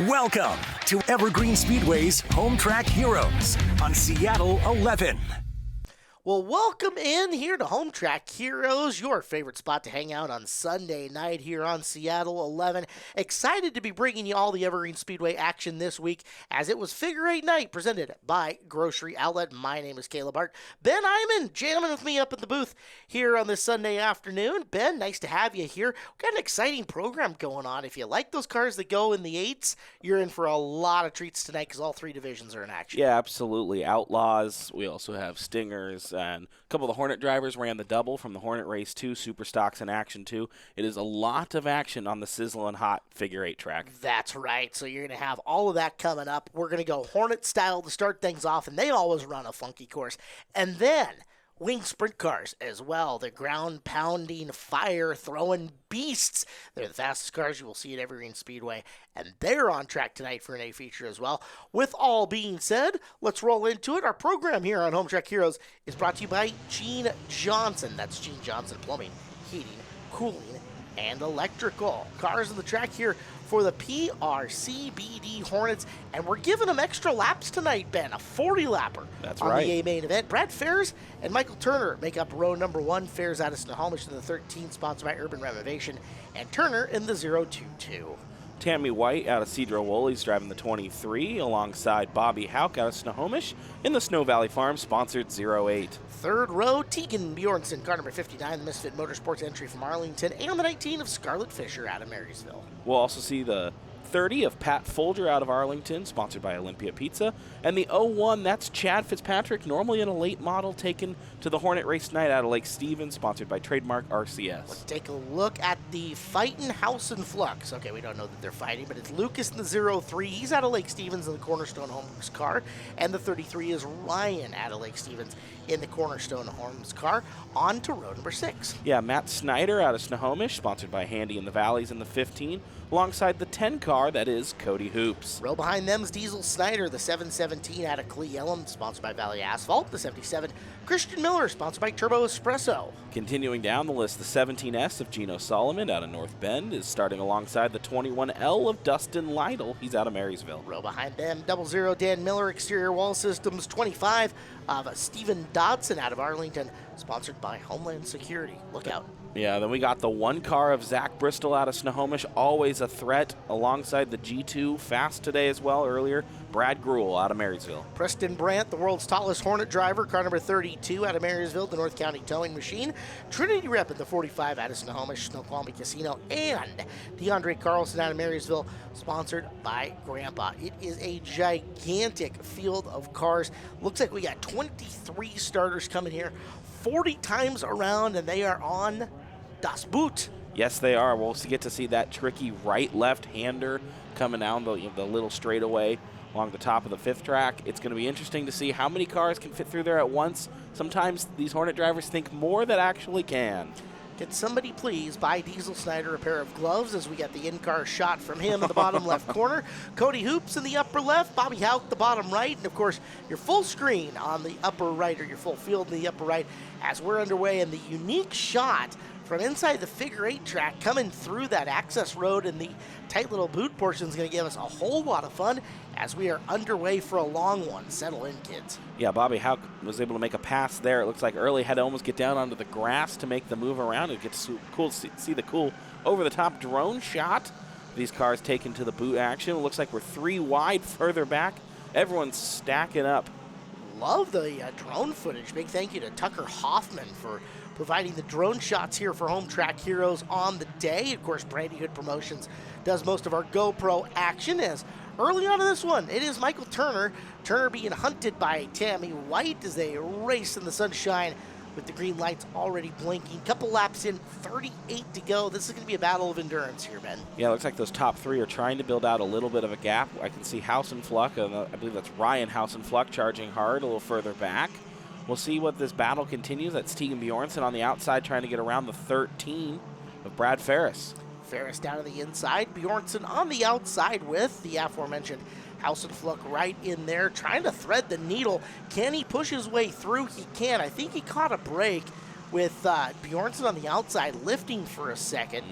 Welcome to Evergreen Speedway's Home Track Heroes on Seattle 11. Well, welcome in here to Home Track Heroes, your favorite spot to hang out on Sunday night here on Seattle 11. Excited to be bringing you all the Evergreen Speedway action this week as it was Figure 8 night presented by Grocery Outlet. My name is Caleb Hart. Ben Iman jamming with me up in the booth here on this Sunday afternoon. Ben, nice to have you here. We've got an exciting program going on. If you like those cars that go in the 8s, you're in for a lot of treats tonight because all three divisions are in action. Yeah, absolutely. Outlaws. We also have Stingers. And a couple of the Hornet drivers ran the double from the Hornet Race 2, Super Stocks in Action 2. It is a lot of action on the sizzling hot Figure 8 track. That's right. So you're going to have all of that coming up. We're going to go Hornet style to start things off, and they always run a funky course. And then wing sprint cars as well. They're ground-pounding, fire-throwing beasts. They're the fastest cars you will see at Evergreen Speedway, and they're on track tonight for an A feature as well. With all being said, let's roll into it. Our program here on Home Track Heroes is brought to you by Gene Johnson. That's Gene Johnson Plumbing, Heating, Cooling, and Electrical. Cars on the track here for the PRCBD Hornets, and we're giving them extra laps tonight, Ben, a 40-lapper. That's on right. the A main event. Brad Ferris and Michael Turner make up row number 1. Ferris out of Snohomish in the 13, sponsored by Urban Renovation, and Turner in the 022. Tammy White out of Cedro Woolies driving the 23 alongside Bobby Hauk out of Snohomish in the Snow Valley Farm sponsored 08. Third row, Tegan Bjornson, car number 59, the Misfit Motorsports entry from Arlington, and the 19 of Scarlett Fisher out of Marysville. We'll also see the 30 of Pat Folger out of Arlington, sponsored by Olympia Pizza. And the 01, that's Chad Fitzpatrick, normally in a late model, taken to the Hornet Race Night out of Lake Stevens, sponsored by Trademark RCS. Let's take a look at the Fightin' House and Flux. Okay, we don't know that they're fighting, but it's Lucas in the 03. He's out of Lake Stevens in the Cornerstone Homes car. And the 33 is Ryan out of Lake Stevens in the Cornerstone Homes car. On to row number 6. Yeah, Matt Snyder out of Snohomish, sponsored by Handy in the Valleys in the 15, alongside the 10 car that is Cody Hoops. Row behind them is Diesel Snyder, the 717 out of Cle Elum, sponsored by Valley Asphalt. The 77, Christian Miller, sponsored by Turbo Espresso. Continuing down the list, the 17S of Gino Solomon out of North Bend is starting alongside the 21L of Dustin Lytle. He's out of Marysville. Row behind them, 00 Dan Miller, Exterior Wall Systems. 25 of Stephen Dodson out of Arlington, sponsored by Homeland Security. Look out. Yeah, then we got the 1 car of Zach Bristol out of Snohomish, always a threat, alongside the G2, fast today as well earlier, Brad Gruel out of Marysville. Preston Brandt, the world's tallest Hornet driver, car number 32 out of Marysville, the North County Towing Machine. Trinity Rep at the 45 out of Snohomish, Snoqualmie Casino. And DeAndre Carlson out of Marysville, sponsored by Grandpa. It is a gigantic field of cars. Looks like we got 23 starters coming here, 40 times around, and they are on Das Boot. Yes, they are. We'll get to see that tricky right-left hander coming down the little straightaway along the top of the 5th track. It's going to be interesting to see how many cars can fit through there at once. Sometimes these Hornet drivers think more that actually can. Can somebody please buy Diesel Snyder a pair of gloves as we get the in-car shot from him in the bottom left corner. Cody Hoops in the upper left, Bobby Hauk the bottom right, and of course your full screen on the upper right, or your full field in the upper right, as we're underway in the unique shot from inside the Figure 8 track coming through that access road, and the tight little boot portion is going to give us a whole lot of fun as we are underway for a long one. Settle in, kids. Yeah, Bobby Hauk was able to make a pass there. It looks like early had to almost get down onto the grass to make the move around. It gets cool to see the cool over-the-top drone shot. These cars taken to the boot action. It looks like we're 3 wide further back. Everyone's stacking up. Love the drone footage. Big thank you to Tucker Hoffman for providing the drone shots here for Home Track Heroes on the day. Of course, Brandy Hood Promotions does most of our GoPro action. As early on in this one, it is Michael Turner. Turner being hunted by Tammy White as they race in the sunshine with the green lights already blinking. Couple laps in, 38 to go. This is going to be a battle of endurance here, Ben. Yeah, it looks like those top 3 are trying to build out a little bit of a gap. I can see House and Fluck, I believe that's Ryan House and Fluck charging hard a little further back. We'll see what this battle continues. That's Tegan Bjornson on the outside trying to get around the 13 of Brad Ferris. Ferris down to the inside. Bjornson on the outside with the aforementioned House and Fluck right in there, trying to thread the needle. Can he push his way through? He can. I think he caught a break with Bjornson on the outside lifting for a second.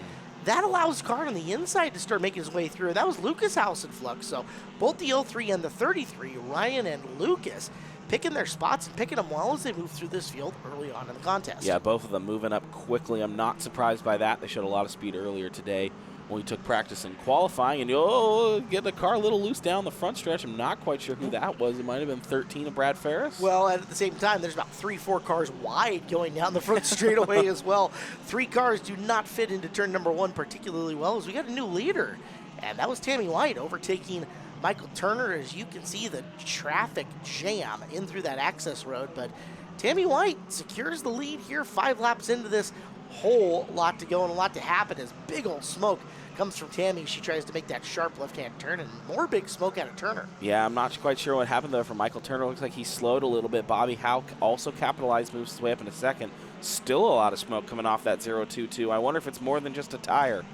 that allows car on the inside to start making his way through. That was Lucas Hasenfluck. So both the 03 and the 33, Ryan and Lucas, picking their spots and picking them well as they move through this field early on in the contest. Yeah, both of them moving up quickly. I'm not surprised by that. They showed a lot of speed earlier today when we took practice in qualifying. And get the car a little loose down the front stretch. I'm not quite sure who that was. It might have been 13 of Brad Ferris. Well, and at the same time, there's about 3-4 cars wide going down the front straightaway as well. 3 cars do not fit into turn number 1 particularly well as we got a new leader. And that was Tammy White overtaking Michael Turner. As you can see, the traffic jam in through that access road. But Tammy White secures the lead here 5 laps into this. Whole lot to go and a lot to happen as big old smoke comes from Tammy. She tries to make that sharp left-hand turn, and more big smoke out of Turner. Yeah, I'm not quite sure what happened there for Michael Turner. Looks like he slowed a little bit. Bobby Houck also capitalized, moves his way up in a second. Still a lot of smoke coming off that 0-2-2. I wonder if it's more than just a tire.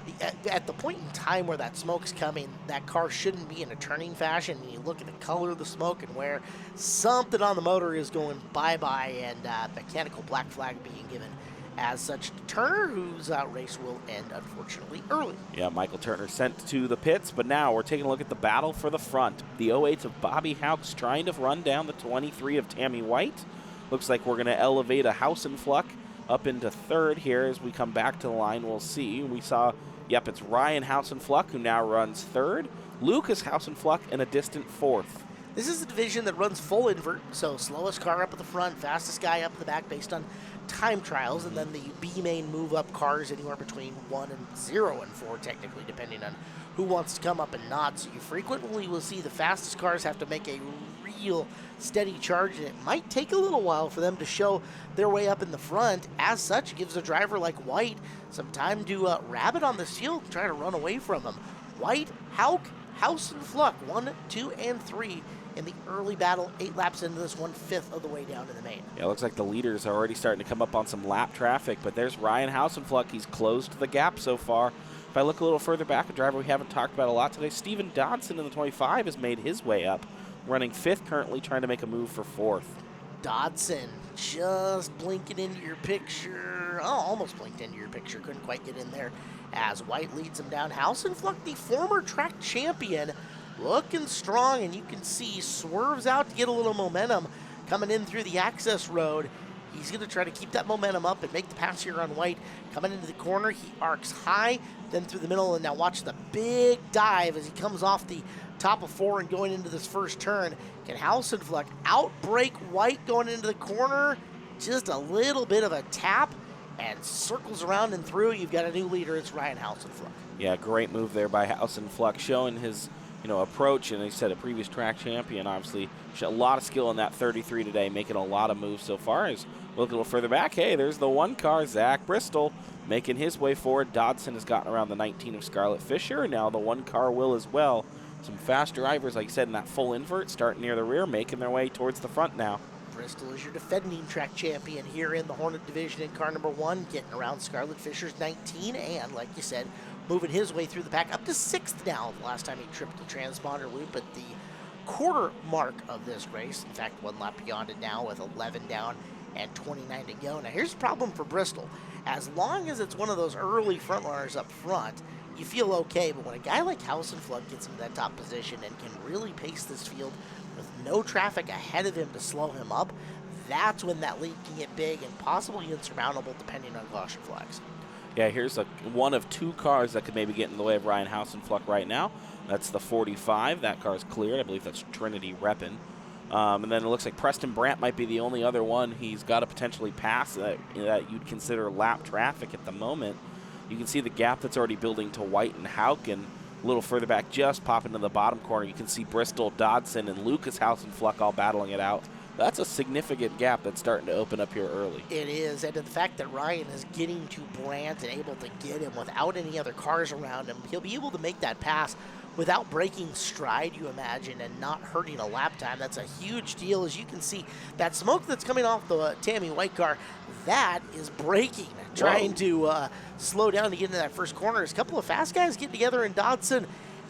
At the point in time where that smoke's coming, that car shouldn't be in a turning fashion. You look at the color of the smoke and where something on the motor is going bye-bye, and mechanical black flag being given. As such, Turner, whose race will end, unfortunately, early. Yeah, Michael Turner sent to the pits, but now we're taking a look at the battle for the front. The 08 of Bobby Houck's trying to run down the 23 of Tammy White. Looks like we're going to elevate a Hasenfluck up into third here as we come back to the line. We'll see. We saw, it's Ryan Hasenfluck who now runs third. Lucas Hasenfluck in a distant fourth. This is a division that runs full invert, so slowest car up at the front, fastest guy up at the back based on time trials, and then the B-main move-up cars anywhere between 1 and 0 and 4, technically, depending on who wants to come up and not. So you frequently will see the fastest cars have to make a real steady charge, and it might take a little while for them to show their way up in the front. As such, it gives a driver like White some time to rabbit on this field and try to run away from him. White, Houck, Hasenfluck, 1, 2, and 3 in the early battle, 8 laps into this, 1/5 of the way down to the main. Yeah, it looks like the leaders are already starting to come up on some lap traffic, but there's Ryan Hasenfluck. He's closed the gap so far. If I look a little further back, a driver we haven't talked about a lot today, Steven Dodson in the 25 has made his way up, running 5th currently, trying to make a move for 4th. Dodson just blinking into your picture. Oh, almost blinked into your picture. Couldn't quite get in there as White leads him down. Hasenfluck, the former track champion, looking strong, and you can see swerves out to get a little momentum coming in through the access road. He's going to try to keep that momentum up and make the pass here on White. Coming into the corner, he arcs high, then through the middle, and now watch the big dive as he comes off the top of 4 and going into this first turn. Can Hasenfluck outbrake White going into the corner? Just a little bit of a tap, and circles around and through. You've got a new leader. It's Ryan Hasenfluck. Yeah, great move there by Hasenfluck, showing his approach, and he said a previous track champion, obviously. A lot of skill in that 33 today, making a lot of moves so far. As we look a little further back, hey, there's the 1 car, Zach Bristol, making his way forward. Dodson has gotten around the 19 of Scarlett Fisher, and now the 1 car will as well. Some fast drivers, like I said, in that full invert, starting near the rear, making their way towards the front now. Bristol is your defending track champion here in the Hornet division in car number 1, getting around Scarlett Fisher's 19, and like you said, moving his way through the pack up to 6th now. The last time he tripped the transponder loop at the quarter mark of this race. In fact, 1 lap beyond it now with 11 down and 29 to go. Now here's the problem for Bristol. As long as it's one of those early front runners up front, you feel okay, but when a guy like Hasenfluck gets into that top position and can really pace this field with no traffic ahead of him to slow him up, that's when that lead can get big and possibly insurmountable depending on caution flags. Yeah, here's one of 2 cars that could maybe get in the way of Ryan Hasenfluck right now. That's the 45. That car is cleared. I believe that's Trinity Reppin. And then it looks like Preston Brandt might be the only other one he's got to potentially pass that you'd consider lap traffic at the moment. You can see the gap that's already building to White and Houck, and a little further back, just popping to the bottom corner, you can see Bristol, Dodson, and Lucas Hasenfluck all battling it out. That's a significant gap that's starting to open up here early. It is, and the fact that Ryan is getting to Brandt and able to get him without any other cars around him, he'll be able to make that pass without breaking stride, you imagine, and not hurting a lap time. That's a huge deal. As you can see, that smoke that's coming off the Tammy White car, that is braking, trying to slow down to get into that first corner. There's a couple of fast guys getting together in Dodson,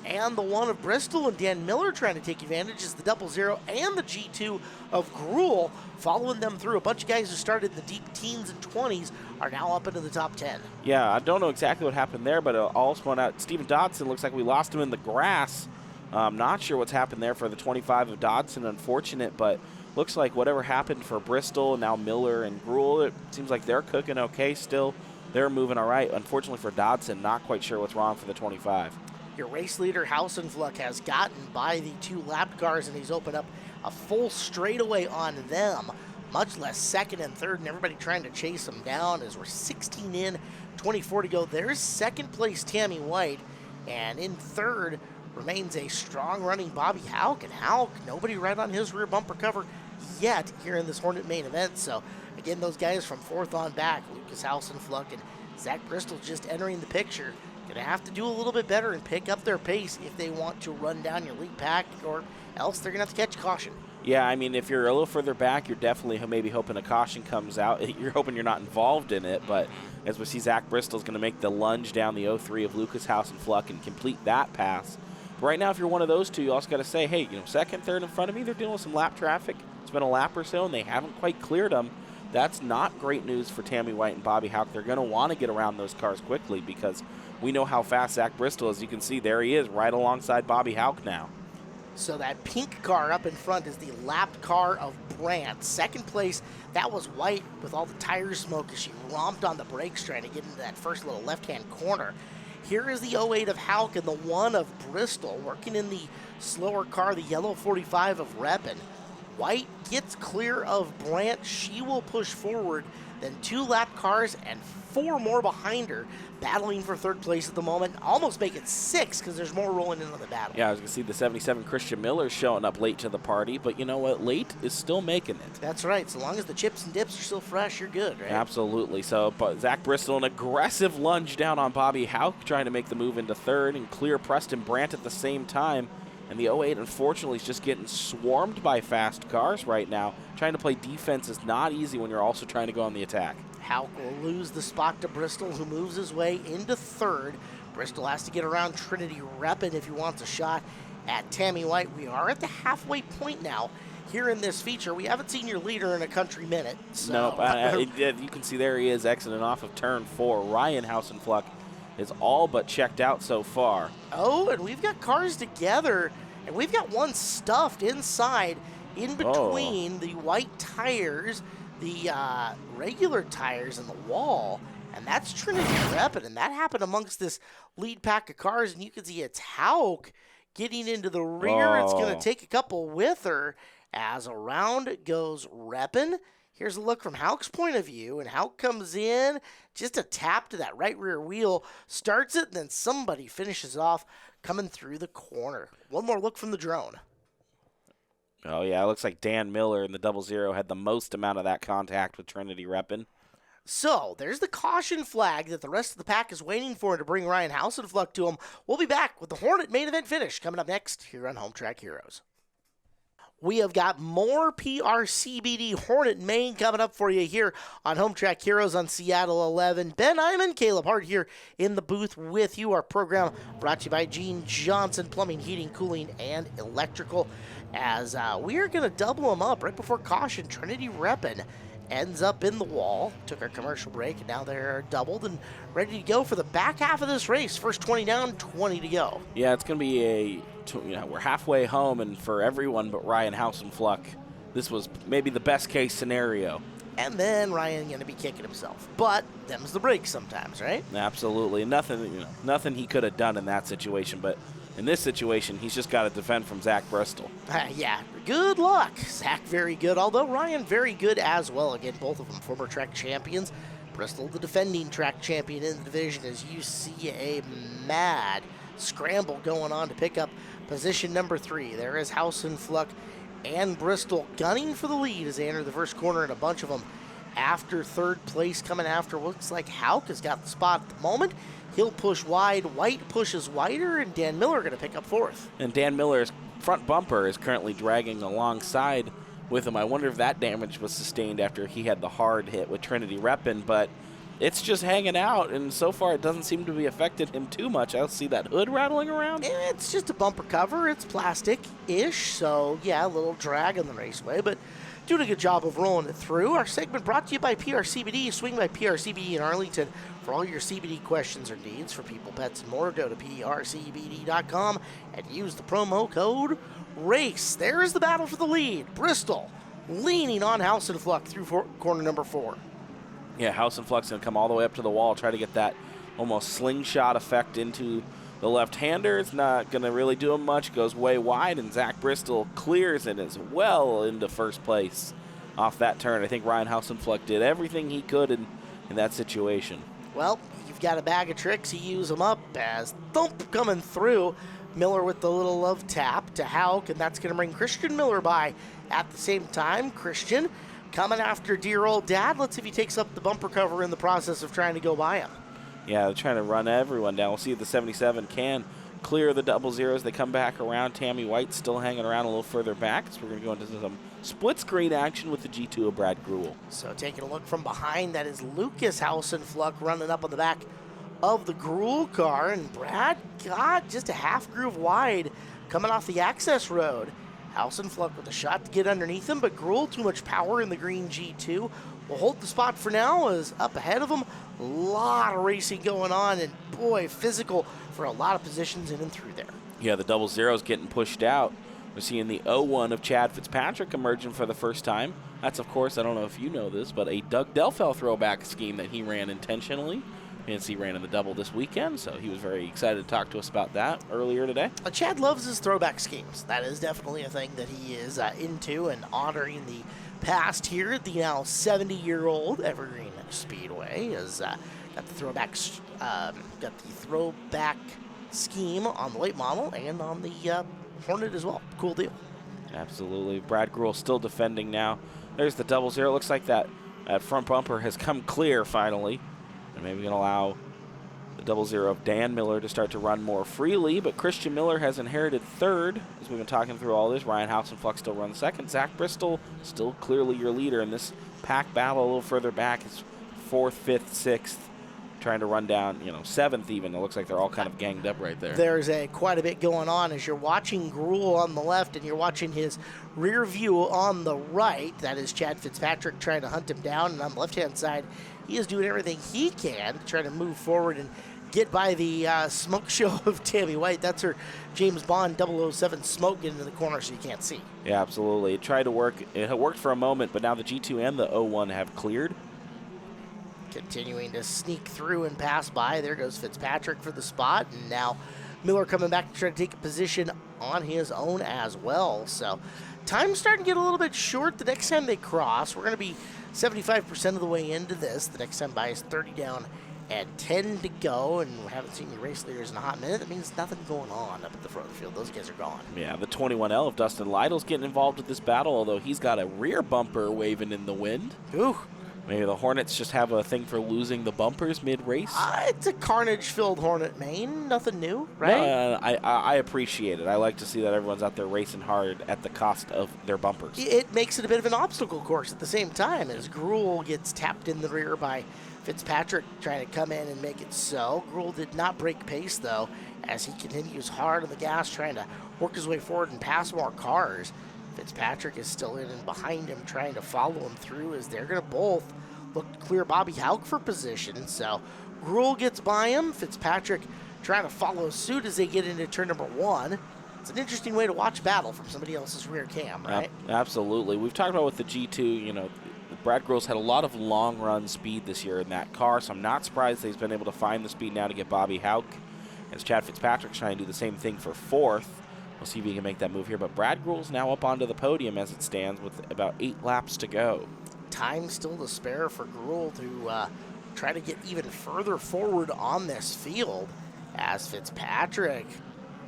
and the 1 of Bristol, and Dan Miller trying to take advantage as the 00 and the G2 of Gruel following them through. A bunch of guys who started in the deep teens and 20s are now up into the top 10. Yeah, I don't know exactly what happened there, but I'll also point out Steven Dodson looks like we lost him in the grass. I'm not sure what's happened there for the 25 of Dodson. Unfortunate, but looks like whatever happened for Bristol, now Miller and Gruel, it seems like they're cooking okay still. They're moving all right. Unfortunately for Dodson, not quite sure what's wrong for the 25. Your race leader, Hausenfluck, has gotten by the 2 lapped cars, and he's opened up a full straightaway on them, much less second and third, and everybody trying to chase them down as we're 16 in, 24 to go. There's second place Tammy White, and in third remains a strong running Bobby Hauck, and Hauck, nobody right on his rear bumper cover yet here in this Hornet main event. So again, those guys from fourth on back, Lucas Hausenfluck and Zach Bristol, just entering the picture. Gonna have to do a little bit better and pick up their pace if they want to run down your lead pack, or else they're gonna have to catch caution. Yeah, I mean, if you're a little further back, you're definitely maybe hoping a caution comes out. You're hoping you're not involved in it, but as we see, Zach Bristol's going to make the lunge down the 03 of Lucas Hausenfluck and complete that pass. But right now, if you're one of those two, you also got to say, hey, second, third in front of me, they're dealing with some lap traffic. It's been a lap or so, and they haven't quite cleared them. That's not great news for Tammy White and Bobby Hauck. They're going to want to get around those cars quickly because we know how fast Zach Bristol is. You can see there he is right alongside Bobby Hauck now. So that pink car up in front is the lapped car of Brandt. Second place, that was White with all the tire smoke as she romped on the brakes trying to get into that first little left-hand corner. Here is the 08 of Hauck and the 1 of Bristol working in the slower car, the yellow 45 of Reppin. White gets clear of Brandt. She will push forward. Then 2 lap cars and 4 more behind her, battling for third place at the moment. Almost make it 6 because there's more rolling in on the battle. Yeah, I was going to see the 77 Christian Miller showing up late to the party, but you know what? Late is still making it. That's right. So long as the chips and dips are still fresh, you're good, right? Absolutely. So but Zach Bristol, an aggressive lunge down on Bobby Hauck, trying to make the move into third and clear Preston Brandt at the same time. And the 08, unfortunately, is just getting swarmed by fast cars right now. Trying to play defense is not easy when you're also trying to go on the attack. Hauck will lose the spot to Bristol, who moves his way into third. Bristol has to get around Trinity Reppin if he wants a shot at Tammy White. We are at the halfway point now here in this feature. We haven't seen your leader in a country minute. So. Nope. You can see there he is exiting off of turn 4. Ryan Hausenfluck is all but checked out so far. Oh, and we've got cars together, and we've got one stuffed inside in between the white tires, the regular tires, and the wall, and that's Trinity Reppin, and that happened amongst this lead pack of cars, and you can see it's Hauck getting into the rear. It's going to take a couple with her as around goes Reppin. Here's a look from Hauck's point of view, and Hauck comes in, just a tap to that right rear wheel, starts it, and then somebody finishes off coming through the corner. One more look from the drone. Oh, yeah, it looks like Dan Miller in the 00 had the most amount of that contact with Trinity Reppin. So, there's the caution flag that the rest of the pack is waiting for to bring Ryan Hausenfluck to him. We'll be back with the Hornet main event finish coming up next here on Home Track Heroes. We have got more PRCBD Hornet main coming up for you here on Home Track Heroes on Seattle 11. Ben Iman, Caleb Hart here in the booth with you. Our program brought to you by Gene Johnson, Plumbing, Heating, Cooling, and Electrical. As we are going to double them up right before caution. Trinity Reppin ends up in the wall. Took our commercial break, and now they're doubled and ready to go for the back half of this race. First 20 down, 20 to go. Yeah, it's going to be we're halfway home, and for everyone but Ryan Hausenfluck, this was maybe the best case scenario. And then Ryan going to be kicking himself. But them's the break sometimes, right? Absolutely. Nothing he could have done in that situation, but in this situation, he's just got to defend from Zach Bristol. Yeah, good luck. Zach very good, although Ryan very good as well. Again, both of them former track champions. Bristol, the defending track champion in the division, as you see a mad scramble going on to pick up position number 3. There is Hausenfluck and Bristol gunning for the lead as they enter the first corner, and a bunch of them after third place coming after. Looks like Hauck has got the spot at the moment. He'll push wide. White pushes wider, and Dan Miller going to pick up fourth. And Dan Miller's front bumper is currently dragging alongside with him. I wonder if that damage was sustained after he had the hard hit with Trinity Reppin, but it's just hanging out, and so far it doesn't seem to be affected him too much. I see that hood rattling around. It's just a bumper cover. It's plastic-ish, so yeah, a little drag on the raceway, but doing a good job of rolling it through. Our segment brought to you by PRCBD. Swing by PRCBD in Arlington for all your CBD questions or needs for people, pets, and more. Go to PRCBD.com and use the promo code RACE. There's the battle for the lead. Bristol leaning on House and Fluck through corner number 4. Yeah, House and Flux going to come all the way up to the wall, try to get that almost slingshot effect into the left-hander. It's not going to really do him much. Goes way wide, and Zach Bristol clears it as well into first place off that turn. I think Ryan House and Fluck did everything he could in that situation. Well, you've got a bag of tricks. You use them up as thump coming through. Miller with the little love tap to Hauk, and that's going to bring Christian Miller by at the same time. Christian coming after dear old dad. Let's see if he takes up the bumper cover in the process of trying to go by him. Yeah, they're trying to run everyone down. We'll see if the 77 can clear the double zeros. They come back around. Tammy White still hanging around a little further back. So we're going to go into some split screen action with the G2 of Brad Gruel. So taking a look from behind, that is Lucas House and Fluck running up on the back of the Gruel car. And Brad got just a half groove wide coming off the access road. House and Fluck with a shot to get underneath him, but Gruel too much power in the green G2. Will hold the spot for now, is up ahead of him. A lot of racing going on, and boy, physical for a lot of positions in and through there. Yeah, the double zeros getting pushed out. We're seeing the 0-1 of Chad Fitzpatrick emerging for the first time. That's, of course, I don't know if you know this, but a Doug Delfell throwback scheme that he ran intentionally. He ran in the double this weekend, so he was very excited to talk to us about that earlier today. Chad loves his throwback schemes. That is definitely a thing that he is into, and honoring the past here at the now 70-year-old Evergreen Speedway has got the throwback scheme on the late model and on the Hornet as well. Cool deal. Absolutely. Brad Gruel still defending now. There's the double zero. Looks like that front bumper has come clear finally. And maybe going to allow the double zero of Dan Miller to start to run more freely. But Christian Miller has inherited third, as we've been talking through all this. Ryan House and Fluck still run second. Zach Bristol still clearly your leader in this pack battle. A little further back is 4th, 5th, 6th. Trying to run down, 7th even. It looks like they're all kind of ganged up right there. There's quite a bit going on as you're watching Gruel on the left and you're watching his rear view on the right. That is Chad Fitzpatrick trying to hunt him down. And on the left-hand side, he is doing everything he can to try to move forward and get by the smoke show of Tammy White. That's her James Bond 007 smoke getting in the corner so you can't see. Yeah, absolutely. It tried to work. It worked for a moment, but now the G2 and the 0-1 have cleared. Continuing to sneak through and pass by. There goes Fitzpatrick for the spot. And now Miller coming back to try to take a position on his own as well. So time's starting to get a little bit short. The next time they cross, we're going to be 75% of the way into this. The next time by is 30 down and 10 to go. And we haven't seen your race leaders in a hot minute. That means nothing going on up at the front of the field. Those guys are gone. Yeah, the 21L of Dustin Lytle's getting involved with this battle, although he's got a rear bumper waving in the wind. Ooh. Maybe the Hornets just have a thing for losing the bumpers mid-race? It's a carnage-filled Hornet main. Nothing new, right? I appreciate it. I like to see that everyone's out there racing hard at the cost of their bumpers. It makes it a bit of an obstacle course at the same time as Gruel gets tapped in the rear by Fitzpatrick trying to come in and make it so. Gruel did not break pace, though, as he continues hard on the gas trying to work his way forward and pass more cars. Fitzpatrick is still in and behind him trying to follow him through as they're going to both look to clear Bobby Hauk for position. So Gruel gets by him. Fitzpatrick trying to follow suit as they get into turn number 1. It's an interesting way to watch battle from somebody else's rear cam, right? Absolutely. We've talked about with the G2, Brad Gruel's had a lot of long-run speed this year in that car, so I'm not surprised that he's been able to find the speed now to get Bobby Hauk. As Chad Fitzpatrick's trying to do the same thing for 4th. We'll see if he can make that move here. But Brad Gruel's now up onto the podium as it stands with about 8 laps to go. Time still to spare for Gruel to try to get even further forward on this field as Fitzpatrick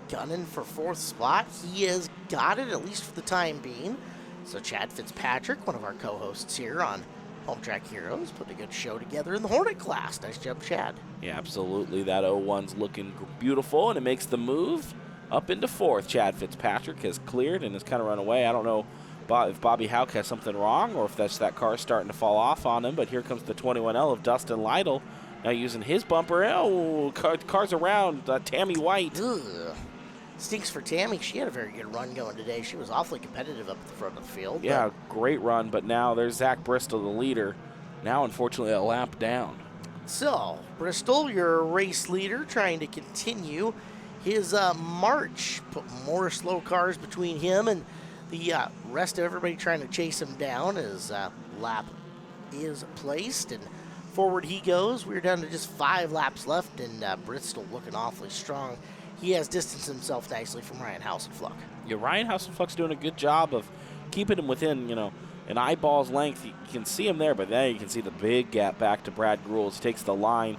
gunning for 4th spot. He has got it, at least for the time being. So Chad Fitzpatrick, one of our co-hosts here on Home Track Heroes, put a good show together in the Hornet class. Nice job, Chad. Yeah, absolutely. That 0-1's looking beautiful, and it makes the move up into 4th. Chad Fitzpatrick has cleared and has kind of run away. I don't know if Bobby Houck has something wrong or if that's that car starting to fall off on him. But here comes the 21L of Dustin Lytle now using his bumper. Oh, cars around. Tammy White. Ugh. Stinks for Tammy. She had a very good run going today. She was awfully competitive up at the front of the field. Yeah, great run. But now there's Zach Bristol, the leader. Now, unfortunately, a lap down. So, Bristol, your race leader, trying to continue his march. Put more slow cars between him and the rest of everybody trying to chase him down. His lap is placed, and forward he goes. We're down to just 5 laps left, and Bristol looking awfully strong. He has distanced himself nicely from Ryan Hausenfluck. Yeah, Ryan Hausenfluck's doing a good job of keeping him within, an eyeball's length. You can see him there, but then you can see the big gap back to Brad Gruhl. He takes the line.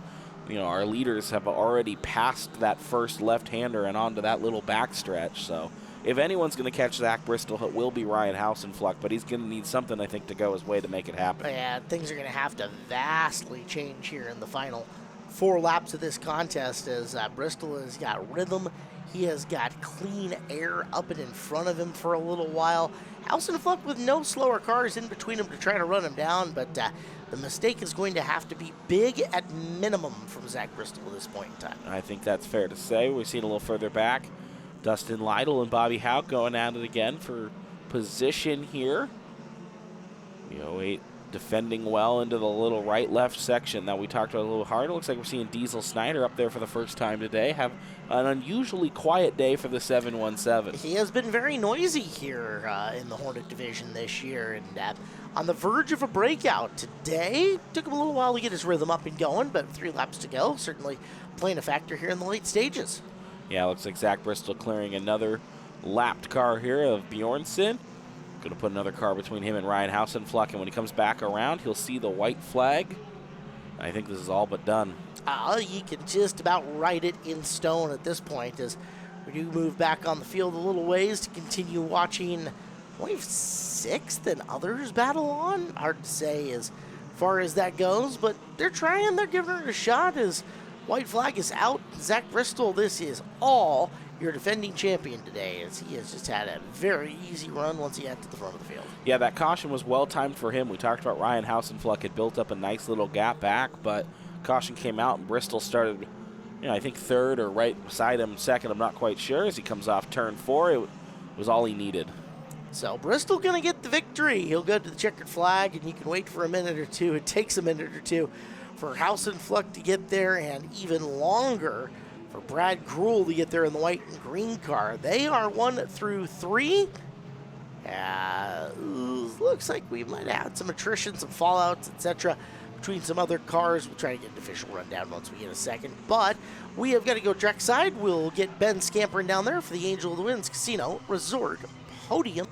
Our leaders have already passed that first left-hander and onto that little backstretch. So if anyone's going to catch Zach Bristol, it will be Ryan Hausenfluck, but he's going to need something, I think, to go his way to make it happen. Yeah, things are going to have to vastly change here in the final 4 laps of this contest as Bristol has got rhythm. He has got clean air up and in front of him for a little while. Hausenfluck with no slower cars in between him to try to run him down, but the mistake is going to have to be big at minimum from Zach Bristol at this point in time. I think that's fair to say. We've seen a little further back. Dustin Lytle and Bobby Houck going at it again for position here. Defending well into the little right-left section that we talked about a little hard. It looks like we're seeing Diesel Snyder up there for the first time today. Have an unusually quiet day for the 717. He has been very noisy here in the Hornet division this year, and on the verge of a breakout today. Took him a little while to get his rhythm up and going, but 3 laps to go. Certainly playing a factor here in the late stages. Yeah, looks like Zach Bristol clearing another lapped car here of Bjornsson. Going to put another car between him and Ryan Hausenfluck, and when he comes back around, he'll see the white flag. I think this is all but done. You can just about write it in stone at this point as we do move back on the field a little ways to continue watching Wave 6th and others battle on. Hard to say as far as that goes, but they're trying, they're giving it a shot as white flag is out. Zach Bristol, this is all your defending champion today, as he has just had a very easy run once he got to the front of the field. Yeah, that caution was well-timed for him. We talked about Ryan Hausenfluck had built up a nice little gap back, but caution came out and Bristol started, I think 3rd or right beside him 2nd. I'm not quite sure. As he comes off turn 4, it was all he needed. So Bristol going to get the victory. He'll go to the checkered flag, and you can wait for a minute or two. It takes a minute or two for Hausenfluck to get there, and even longer for Brad Gruhl to get there in the white and green car. They are 1 through 3. Looks like we might have had some attrition, some fallouts, etc. between some other cars. We'll try to get an official rundown once we get a second. But we have got to go trackside. We'll get Ben scampering down there for the Angel of the Winds Casino Resort Podium.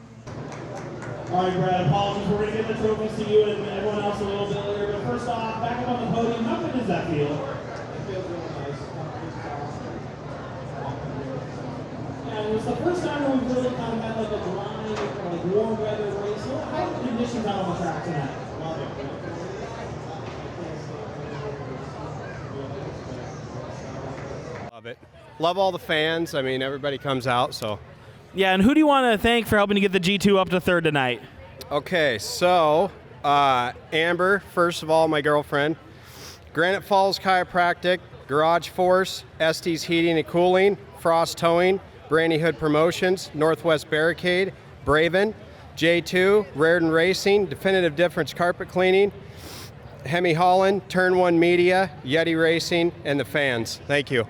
All right, Brad, apologies. We're going to get the trophies to you and everyone else a little bit later. But first off, back up on the podium, how good does that feel? It feels really nice. Yeah, it was the first time that we've really kind of had like a dry, warm weather race. How are the conditions out on the track tonight? Love it. Love all the fans. I mean, everybody comes out, so. Yeah, and who do you want to thank for helping to get the G2 up to 3rd tonight? Okay, so Amber, first of all, my girlfriend. Granite Falls Chiropractic, Garage Force, Estes Heating and Cooling, Frost Towing, Brandy Hood Promotions, Northwest Barricade, Braven, J2, Raritan Racing, Definitive Difference Carpet Cleaning, Hemi Holland, Turn 1 Media, Yeti Racing, and the fans. Thank you.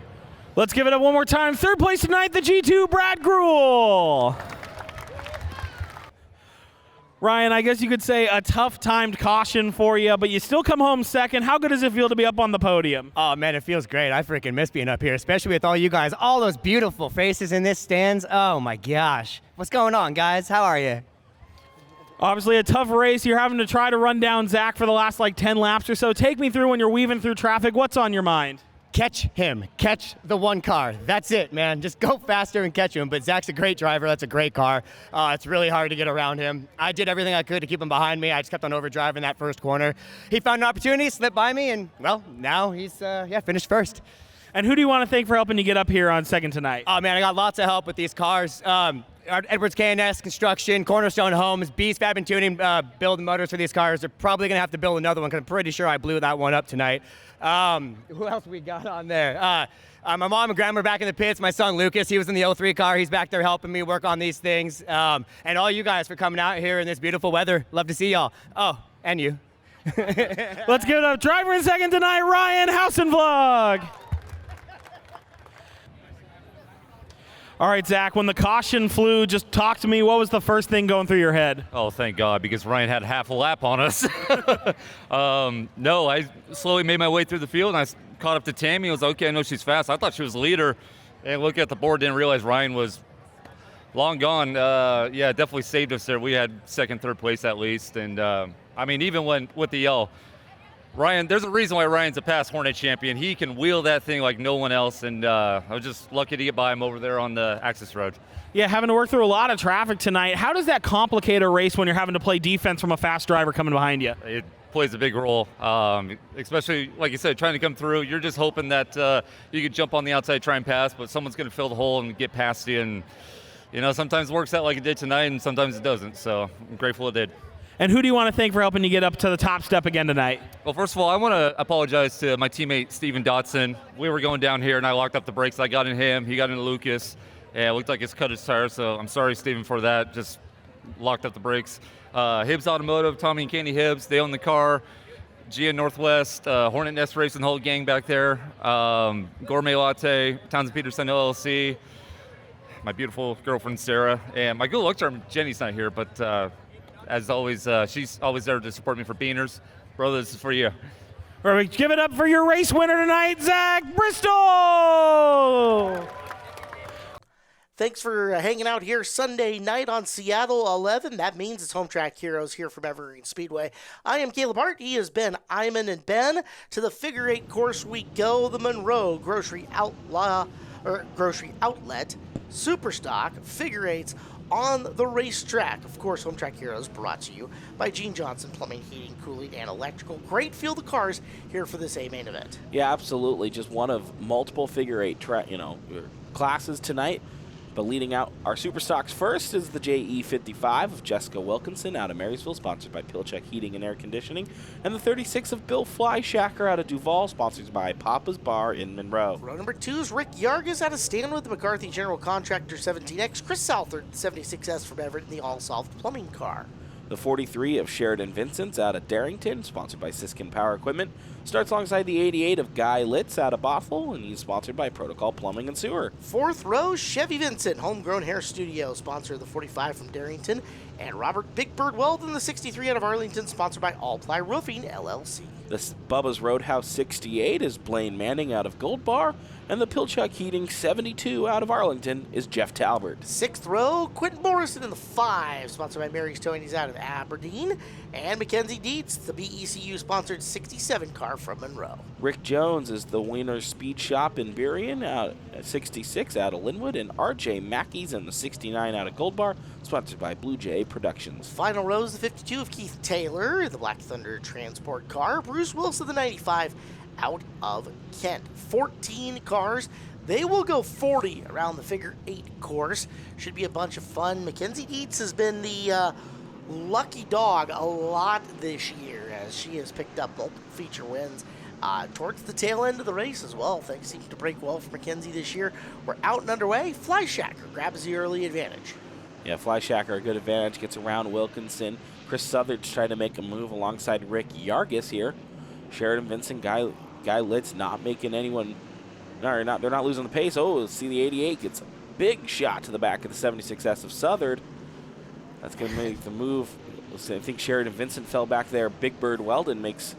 Let's give it up one more time. 3rd place tonight, the G2, Brad Gruhl. Ryan, I guess you could say a tough timed caution for you, but you still come home 2nd. How good does it feel to be up on the podium? Oh, man, it feels great. I freaking miss being up here, especially with all you guys, all those beautiful faces in this stands. Oh, my gosh. What's going on, guys? How are you? Obviously a tough race. You're having to try to run down Zach for the last 10 laps or so. Take me through when you're weaving through traffic. What's on your mind? Catch him. Catch the one car. That's it, man. Just go faster and catch him. But Zach's a great driver. That's a great car. It's really hard to get around him. I did everything I could to keep him behind me. I just kept on overdriving that first corner. He found an opportunity, slipped by me, and, well, now he's, finished first. And who do you want to thank for helping you get up here on 2nd tonight? Oh, man, I got lots of help with these cars. Edwards K&S Construction, Cornerstone Homes, Beast Fab and Tuning, building motors for these cars. They're probably going to have to build another one because I'm pretty sure I blew that one up tonight. Who else we got on there? My mom and grandma are back in the pits. My son Lucas, he was in the 03 car. He's back there helping me work on these things. And all you guys for coming out here in this beautiful weather. Love to see y'all. Oh, and you. Let's give it up. Driver in second tonight, Ryan Hausenvlog. All right, Zach, when the caution flew, just talk to me. What was the first thing going through your head? Oh, thank God, because Ryan had half a lap on us. No, I slowly made my way through the field, and I caught up to Tammy. I was like, okay, I know she's fast. I thought she was the leader, and looking at the board, didn't realize Ryan was long gone. Yeah, definitely saved us there. We had second, third place at least, and I mean, even when with the yell, Ryan, there's a reason why Ryan's a past Hornet champion. He can wheel that thing like no one else, and I was just lucky to get by him over there on the access road. Yeah, having to work through a lot of traffic tonight. How does that complicate a race when you're having to play defense from a fast driver coming behind you? It plays a big role, especially, like you said, trying to come through. You're just hoping that you could jump on the outside, try and pass, but someone's going to fill the hole and get past you. And, you know, sometimes it works out like it did tonight, and sometimes it doesn't. So I'm grateful it did. And who do you want to thank for helping you get up to the top step again tonight? Well, first of all, I want to apologize to my teammate, Steven Dotson. We were going down here, and I locked up the brakes. I got in him. He got into Lucas. And it looked like it's cut his tire, so I'm sorry, Steven, for that. Just locked up the brakes. Hibbs Automotive, Tommy and Candy Hibbs, they own the car. Gia Northwest, Hornet Nest Racing, the whole gang back there. Gourmet Latte, Townsend Peterson LLC. My beautiful girlfriend, Sarah. And my good luck charm, Jenny's not here, but as always, she's always there to support me for Beaners. Brother, this is for you. Perfect. Give it up for your race winner tonight, Zach Bristol! Thanks for hanging out here Sunday night on Seattle 11. That means it's Home Track Heroes here from Evergreen Speedway. I am Caleb Hart. He has been Iman and Ben. To the figure eight course we go. The Monroe Grocery Outlet Superstock figure eights on the racetrack. Of course, Home Track Heroes brought to you by Gene Johnson Plumbing, Heating, Cooling, and Electrical. Great field of cars here for this A main event. Yeah, absolutely. Just one of multiple figure eight classes tonight. But leading out our super stocks first is the JE55 of Jessica Wilkinson out of Marysville, sponsored by Pilcheck Heating and Air Conditioning, and the 36 of Bill Flyshacker out of Duval, sponsored by Papa's Bar in Monroe. Row number 2 is Rick Yargis out of Stanwood, the McCarthy General Contractor 17X, Chris Southard, 76S from Everett, in the all-soft plumbing car. The 43 of Sheridan Vincent's out of Darrington, sponsored by Siskin Power Equipment, starts alongside the 88 of Guy Litz out of Bothell, and he's sponsored by Protocol Plumbing and Sewer. 4th row, Chevy Vincent, Homegrown Hair Studio, sponsor of the 45 from Darrington, and Robert Big Bird Weldon, the 63 out of Arlington, sponsored by All Ply Roofing, LLC. This Bubba's Roadhouse 68 is Blaine Manning out of Gold Bar, and the Pilchuck Heating 72 out of Arlington is Jeff Talbert. 6th row, Quentin Morrison in the 5, sponsored by Mary's Towing out of Aberdeen, and Mackenzie Dietz, the BECU-sponsored 67 car from Monroe. Rick Jones is the Wiener Speed Shop in Burien, out at 66 out of Linwood, and RJ Mackey's in the 69 out of Gold Bar, sponsored by Blue Jay Productions. Final row is the 52 of Keith Taylor, the Black Thunder transport car, Bruce Wilson, the 95 out of Kent. 14 cars. They will go 40 around the figure 8 course. Should be a bunch of fun. Mackenzie Dietz has been the lucky dog a lot this year, as she has picked up multiple feature wins towards the tail end of the race as well. Things seem to break well for Mackenzie this year. We're out and underway. Flyshacker grabs the early advantage. Yeah, Flyshacker, a good advantage, gets around Wilkinson. Chris Southard's trying to make a move alongside Rick Yargis here. Sheridan Vincent, Guy Litz not making anyone, they're not losing the pace. Oh, see the 88 gets a big shot to the back of the 76S of Southard. That's going to make the move. I think Sheridan Vincent fell back there. Big Bird Weldon makes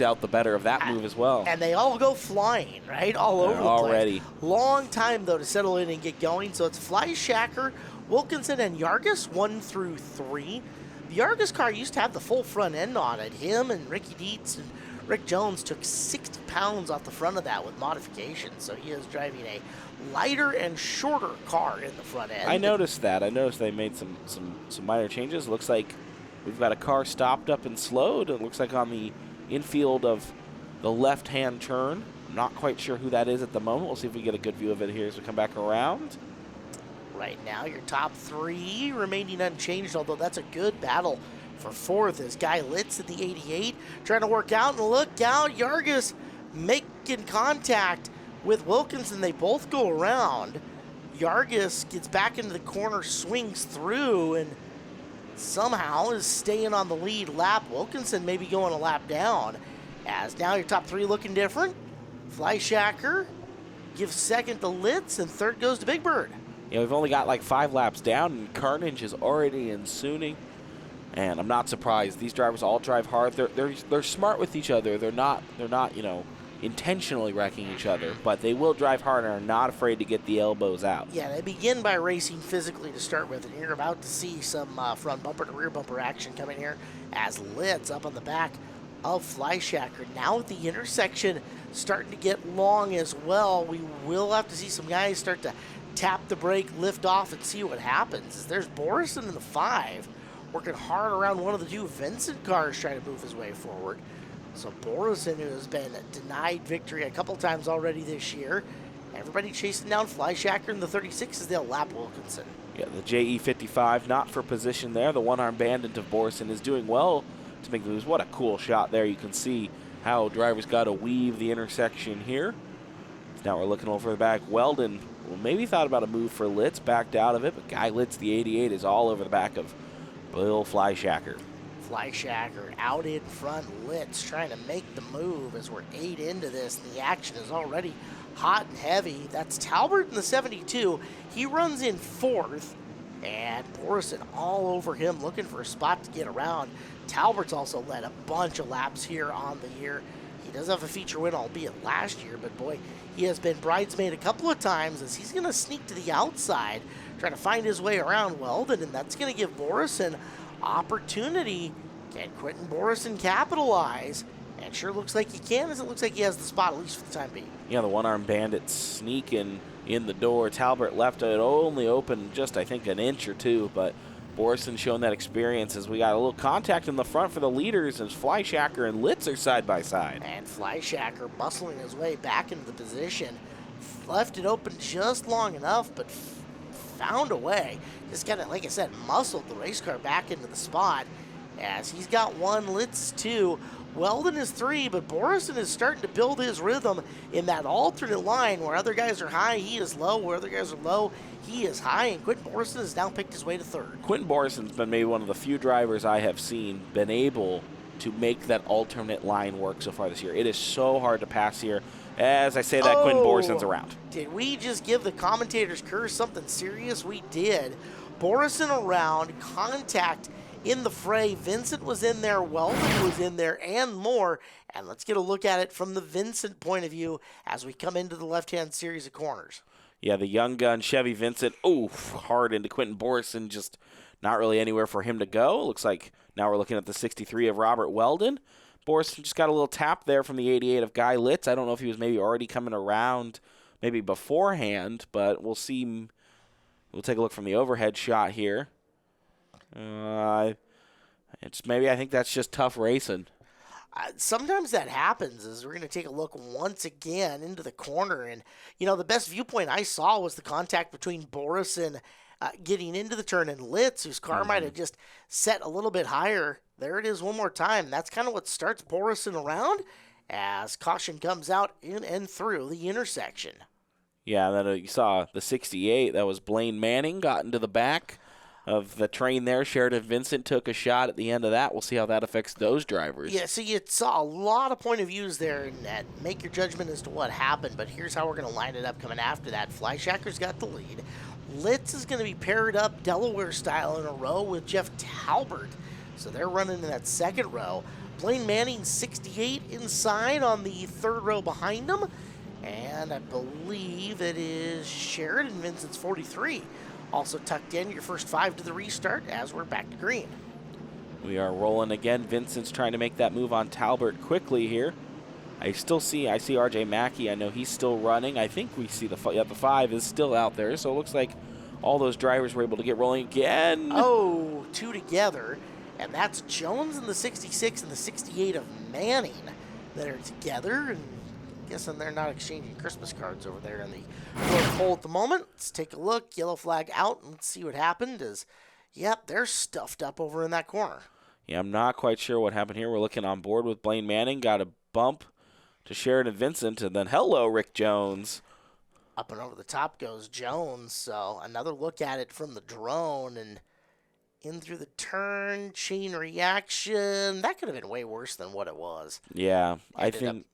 out the better of that move as well. And they all go flying, right? All over the place. Already. Long time, though, to settle in and get going. So it's Flyshacker, Wilkinson, and Yargis, 1 through 3. The Yargis car used to have the full front end on it. Him and Ricky Dietz and Rick Jones took 60 pounds off the front of that with modifications. So he is driving a lighter and shorter car in the front end. I noticed that. I noticed they made some minor changes. Looks like we've got a car stopped up and slowed. It looks like on the infield of the left-hand turn. I'm not quite sure who that is at the moment. We'll see if we get a good view of it here as we come back around. right now. Your top 3 remaining unchanged, although that's a good battle for 4th as Guy Litz at the 88 trying to work out, and look out, Yargis making contact with Wilkinson. They both go around. Yargis gets back into the corner, swings through, and somehow is staying on the lead lap. Wilkinson maybe going a lap down, as now your top 3 looking different. Fleischacker gives second to Litz, and third goes to Big Bird. Yeah, we've only got like 5 laps down, and carnage is already ensuing. And I'm not surprised. These drivers all drive hard. They're smart with each other. They're not intentionally wrecking each other, but they will drive hard and are not afraid to get the elbows out. Yeah, they begin by racing physically to start with, and you're about to see some front bumper to rear bumper action coming here as Litz up on the back of Fleischacker. Now at the intersection, starting to get long as well. We will have to see some guys start to tap the brake, lift off, and see what happens. As there's Borison in the 5, working hard around one of the 2 Vincent cars trying to move his way forward. So Borison, who has been denied victory a couple times already this year, everybody chasing down Fleischacker in the 36 as they'll lap Wilkinson. Yeah, the JE55 not for position there. The one-arm bandit of Borison is doing well to make the moves. What a cool shot there. You can see how drivers got to weave the intersection here. Now we're looking over the back. Weldon maybe thought about a move for Litz, backed out of it, but Guy Litz, the 88, is all over the back of Bill Fleischacker. Fleischacker out in front, Litz trying to make the move as we're 8 into this. The action is already hot and heavy. That's Talbert in the 72. He runs in 4th, and Borison all over him looking for a spot to get around. Talbert's also led a bunch of laps here on the year. He does have a feature win, albeit last year, but boy, he has been bridesmaid a couple of times as he's going to sneak to the outside, trying to find his way around Weldon, and that's going to give Borison opportunity. Can Quentin Borison capitalize? And sure looks like he can, as it looks like he has the spot, at least for the time being. Yeah, the one-arm bandit sneaking in the door. Talbot left it only open just, I think, an inch or 2, but Borison showing that experience as we got a little contact in the front for the leaders as Fleischacker and Litz are side by side. And Fleischacker bustling his way back into the position. Left it open just long enough, but found a way. Just kind of, like I said, muscled the race car back into the spot as he's got 1, Litz 2. Weldon is 3, but Borison is starting to build his rhythm in that alternate line where other guys are high, he is low. Where other guys are low, he is high. And Quentin Borison has now picked his way to 3rd. Quentin Borison's been maybe one of the few drivers I have seen been able to make that alternate line work so far this year. It is so hard to pass here. As I say that, Quentin Borison's around. Did we just give the commentator's curse something serious? We did. Borison around, contact in the fray. Vincent was in there, Weldon was in there, and more. And let's get a look at it from the Vincent point of view as we come into the left-hand series of corners. Yeah, the young gun Chevy Vincent, hard into Quentin Borison, just not really anywhere for him to go. Looks like now we're looking at the 63 of Robert Weldon. Borison just got a little tap there from the 88 of Guy Litz. I don't know if he was maybe already coming around maybe beforehand, but we'll see. We'll take a look from the overhead shot here. I think that's just tough racing. Sometimes that happens as we're going to take a look once again into the corner. And, the best viewpoint I saw was the contact between Borison getting into the turn and Litz, whose car might have just set a little bit higher. There it is one more time. That's kind of what starts Borison around as caution comes out in and through the intersection. Yeah, then you saw the 68. That was Blaine Manning got into the back of the train there. Sheridan Vincent took a shot at the end of that. We'll see how that affects those drivers. Yeah, so you saw a lot of point of views there and that make your judgment as to what happened, but here's how we're going to line it up coming after that. Fleischacker's got the lead. Litz is going to be paired up Delaware style in a row with Jeff Talbert. So they're running in that second row. Blaine Manning 68 inside on the third row behind him. And I believe it is Sheridan Vincent's 43. Also tucked in your first 5 to the restart as we're back to green. We are rolling again. Vincent's trying to make that move on Talbert quickly here. I see RJ Mackey. I know he's still running. I think we see the 5 is still out there. So it looks like all those drivers were able to get rolling again. 2 together. And that's Jones in the 66 and the 68 of Manning that are together. And guessing they're not exchanging Christmas cards over there in the North Pole at the moment. Let's take a look. Yellow flag out, and let's see what happened. Yep, they're stuffed up over in that corner. Yeah, I'm not quite sure what happened here. We're looking on board with Blaine Manning. Got a bump to Sheridan Vincent, and then hello, Rick Jones. Up and over the top goes Jones. So another look at it from the drone, and in through the turn, chain reaction. That could have been way worse than what it was. Yeah, I think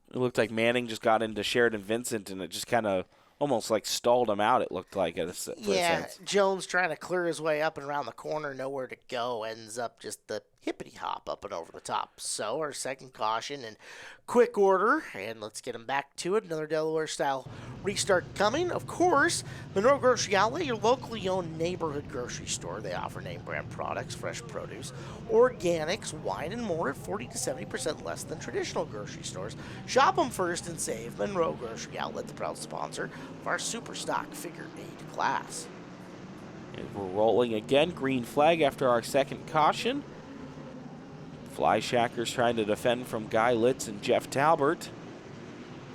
it looked like Manning just got into Sheridan Vincent, and it just kind of almost like stalled him out, it looked like. For a sense. Jones trying to clear his way up and around the corner, nowhere to go, ends up just the hippity hop up and over the top. So our second caution in quick order, and let's get him back to it. Another Delaware-style restart coming. Of course, Monroe Grocery Outlet, your locally owned neighborhood grocery store. They offer name brand products, fresh produce, organics, wine, and more at 40 to 70% less than traditional grocery stores. Shop them first and save. Monroe Grocery Outlet, the proud sponsor of our Super Stock Figure 8 class. And we're rolling again. Green flag after our second caution. Fly Shackers trying to defend from Guy Litz and Jeff Talbert.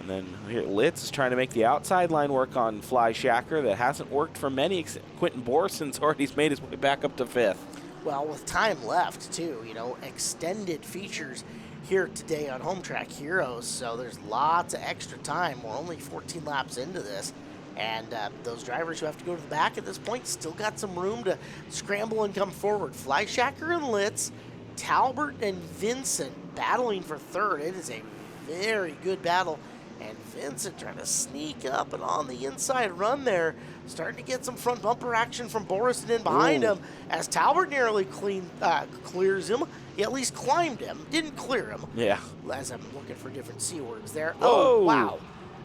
And then here Litz is trying to make the outside line work on Fly Shacker. That hasn't worked for many. Quentin Borison's already made his way back up to 5th. Well, with time left, too, extended features here today on Home Track Heroes. So there's lots of extra time. We're only 14 laps into this. And those drivers who have to go to the back at this point still got some room to scramble and come forward. Fly Shacker and Litz, Talbert and Vincent battling for third. It is a very good battle. And Vincent trying to sneak up and on the inside run there. Starting to get some front bumper action from Borison in behind him. As Talbert nearly clears him. He at least climbed him. Didn't clear him. Yeah. As I'm looking for different C words there. Whoa. Oh, wow.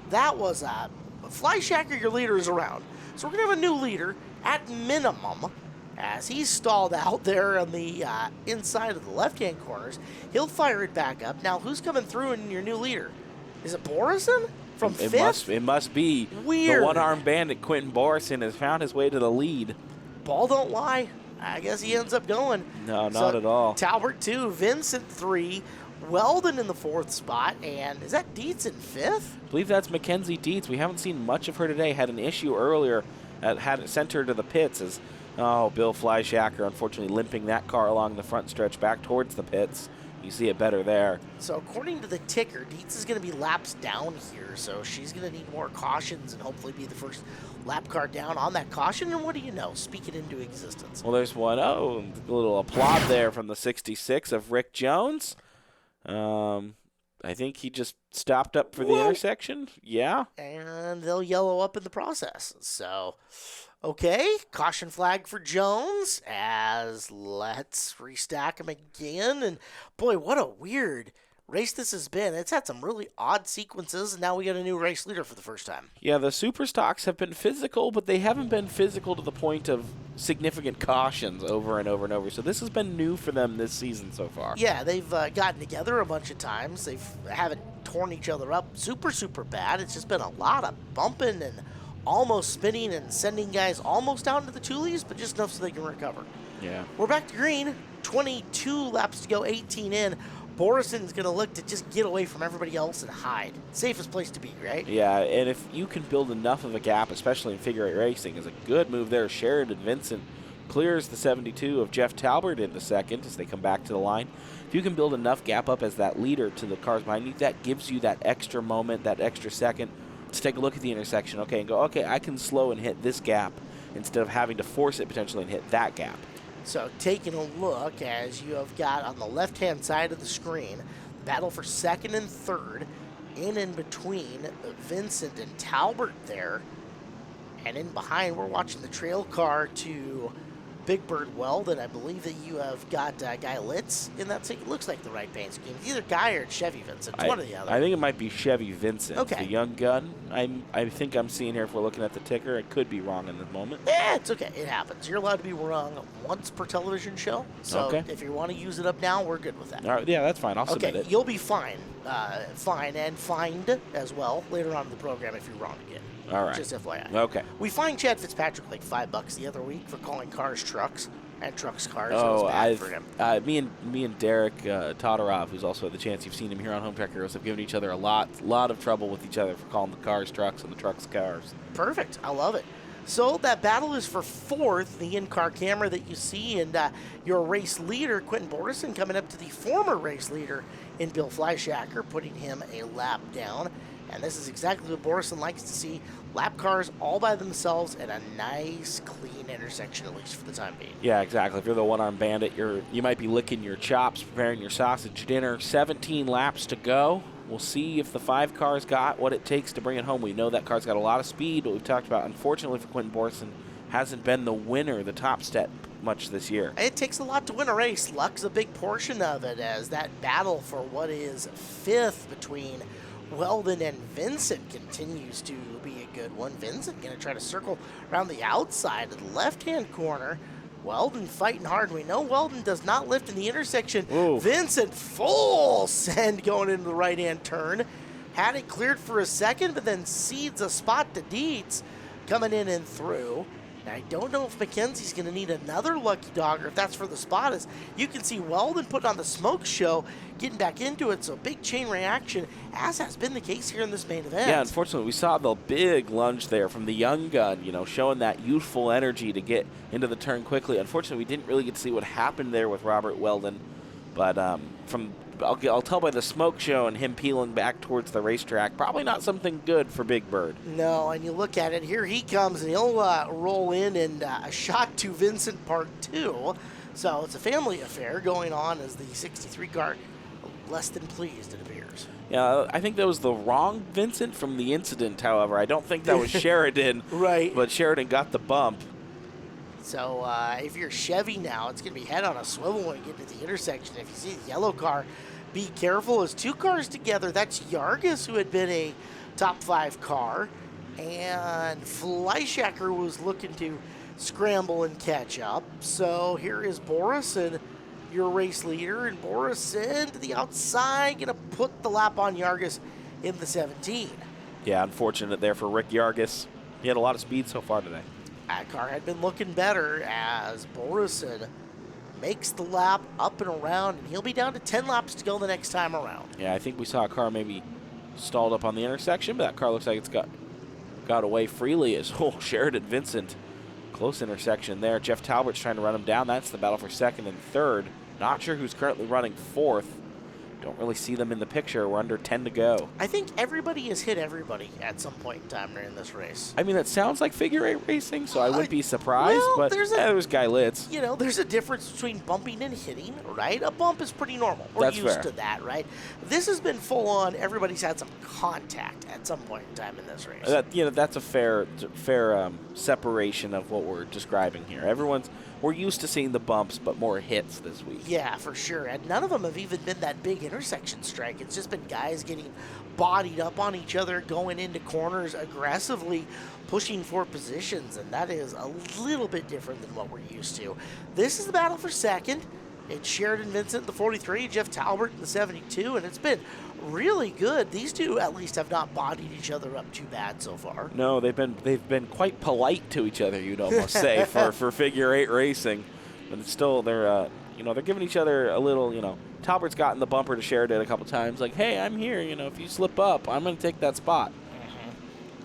That was Fly Shacker, your leader is around. So we're going to have a new leader at minimum. As he's stalled out there on the inside of the left-hand corners. He'll fire it back up. Now, who's coming through in your new leader? Is it Borison from 5th? It must be. Weird. The one-armed bandit, Quentin Borison, has found his way to the lead. Ball don't lie. I guess he ends up going. No, not at all. Talbert 2, Vincent 3, Weldon in the 4th spot, and is that Dietz in 5th? I believe that's Mackenzie Dietz. We haven't seen much of her today. Had an issue earlier. Had it sent her to the pits as, Bill Fly Shacker unfortunately limping that car along the front stretch back towards the pits. You see it better there. So according to the ticker, Dietz is going to be laps down here, so she's going to need more cautions and hopefully be the first lap car down on that caution. And what do you know? Speak it into existence. Well, there's one. A little applaud there from the 66 of Rick Jones. I think he just stopped up for the intersection. Yeah. And they'll yellow up in the process. So, okay, caution flag for Jones as let's restack him again. And boy, what a weird race this has been. It's had some really odd sequences, and now we got a new race leader for the first time. Yeah, the super stocks have been physical, but they haven't been physical to the point of significant cautions over and over and over. So this has been new for them this season so far. Yeah, they've gotten together a bunch of times. They haven't torn each other up super bad. It's just been a lot of bumping and almost spinning and sending guys almost down to the Tulies, but just enough so they can recover. Yeah. We're back to green. 22 laps to go, 18 in. Borison's going to look to just get away from everybody else and hide. Safest place to be, right? Yeah, and if you can build enough of a gap, especially in figure 8 racing, is a good move there. Sheridan Vincent clears the 72 of Jeff Talbert into second as they come back to the line. If you can build enough gap up as that leader to the cars behind you, that gives you that extra moment, that extra second to take a look at the intersection, okay, and go, okay, I can slow and hit this gap instead of having to force it potentially and hit that gap. So taking a look as you have got on the left-hand side of the screen, battle for second and third, in between Vincent and Talbert there. And in behind, we're watching the trail car to Big Bird Weldon. I believe that you have got Guy Litz in that thing. It looks like the right paint scheme. It's either Guy or it's Chevy Vincent. It's one or the other. I think it might be Chevy Vincent, okay. The young gun. I think I'm seeing here if we're looking at the ticker. I could be wrong in the moment. Yeah, it's okay. It happens. You're allowed to be wrong once per television show. So if you want to use it up now, we're good with that. All right, yeah, that's fine. I'll submit it. You'll be fine. Fine and fined as well later on in the program if you're wrong again. All right. Just FYI. Okay. We fined Chad Fitzpatrick like $5 the other week for calling cars trucks. and Trucks cars. It was bad for him. Me and Derek Todorov, who's also the chance you've seen him here on Home Track Heroes, have given each other a lot of trouble with each other for calling the cars trucks and the trucks cars. Perfect. I love it. So that battle is for fourth, the in-car camera that you see, and your race leader, Quentin Borison, coming up to the former race leader in Bill Fleischacker, putting him a lap down. And this is exactly what Borison likes to see. Lap cars all by themselves at a nice, clean intersection, at least for the time being. Yeah, exactly. If you're the one-armed bandit, you might be licking your chops, preparing your sausage dinner. 17 laps to go. We'll see if the 5 cars got what it takes to bring it home. We know that car's got a lot of speed, what we've talked about. Unfortunately for Quentin Borison, hasn't been the winner, the top step, much this year. It takes a lot to win a race. Luck's a big portion of it, as that battle for what is fifth between Weldon and Vincent continues to be a good one. Vincent going to try to circle around the outside of the left-hand corner. Weldon fighting hard. We know Weldon does not lift in the intersection. Ooh. Vincent full send going into the right-hand turn. Had it cleared for a second, but then cedes a spot to Dietz coming in and through. Now, I don't know if McKenzie's going to need another lucky dog or if that's for the spot. As you can see Weldon putting on the smoke show, getting back into it. So big chain reaction, as has been the case here in this main event. Yeah, unfortunately, we saw the big lunge there from the young gun, showing that youthful energy to get into the turn quickly. Unfortunately, we didn't really get to see what happened there with Robert Weldon. But I'll tell by the smoke show and him peeling back towards the racetrack, probably not something good for Big Bird. No, and you look at it, here he comes, and he'll roll in and a shot to Vincent Part 2. So it's a family affair going on as the 63 car less than pleased, it appears. Yeah, I think that was the wrong Vincent from the incident, however. I don't think that was Sheridan. Right. But Sheridan got the bump. So if you're Chevy now, it's going to be head on a swivel when you get to the intersection. If you see the yellow car, be careful. As 2 cars together, that's Yargis, who had been a top 5 car, and Fleischacker was looking to scramble and catch up. So here is Borison, your race leader, and Borison to the outside, going to put the lap on Yargis in the 17. Yeah, unfortunate there for Rick Yargis. He had a lot of speed so far today. That car had been looking better as Borison makes the lap up and around, and he'll be down to 10 laps to go the next time around. Yeah, I think we saw a car maybe stalled up on the intersection, but that car looks like it's got away freely as Sheridan Vincent. Close intersection there. Jeff Talbert's trying to run him down. That's the battle for second and third. Not sure who's currently running fourth. Don't really see them in the picture. We're under 10 to go. I think everybody has hit everybody at some point in time during this race. I mean, that sounds like figure 8 racing, so I wouldn't be surprised. Well, but there's Guy Litz. There's a difference between bumping and hitting, right? A bump is pretty normal. We're That's used fair. to that, right? This has been full on. Everybody's had some contact at some point in time in this race. That's a fair separation of what we're describing here. We're used to seeing the bumps, but more hits this week. Yeah, for sure. And none of them have even been that big intersection strike. It's just been guys getting bodied up on each other, going into corners aggressively, pushing for positions, and that is a little bit different than what we're used to. This is the battle for second. It's Sheridan Vincent in the 43, Jeff Talbert in the 72, and it's been really good. These two at least have not bodied each other up too bad so far. No, they've been quite polite to each other, you'd almost say, for figure 8 racing. But it's still they're giving each other a little, Talbert's gotten the bumper to Sheridan a couple times, like, hey, I'm here, if you slip up, I'm going to take that spot.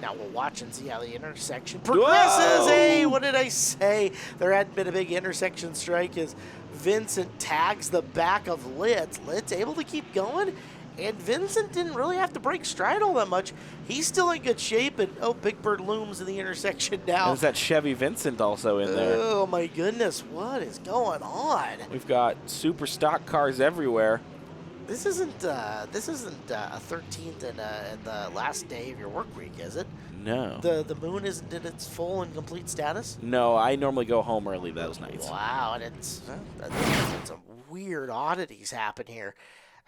Now we'll watch and see how the intersection progresses. Whoa! Hey, what did I say? There hadn't been a big intersection strike as Vincent tags the back of Litz. Litz able to keep going, and Vincent didn't really have to break stride all that much. He's still in good shape, and Big Bird looms in the intersection now. There's that Chevy Vincent also in there. Oh my goodness, what is going on? We've got super stock cars everywhere. This isn't a 13th and the last day of your work week, is it? No. The moon isn't in its full and complete status? No, I normally go home early those nights. Wow, and it's some weird oddities happen here.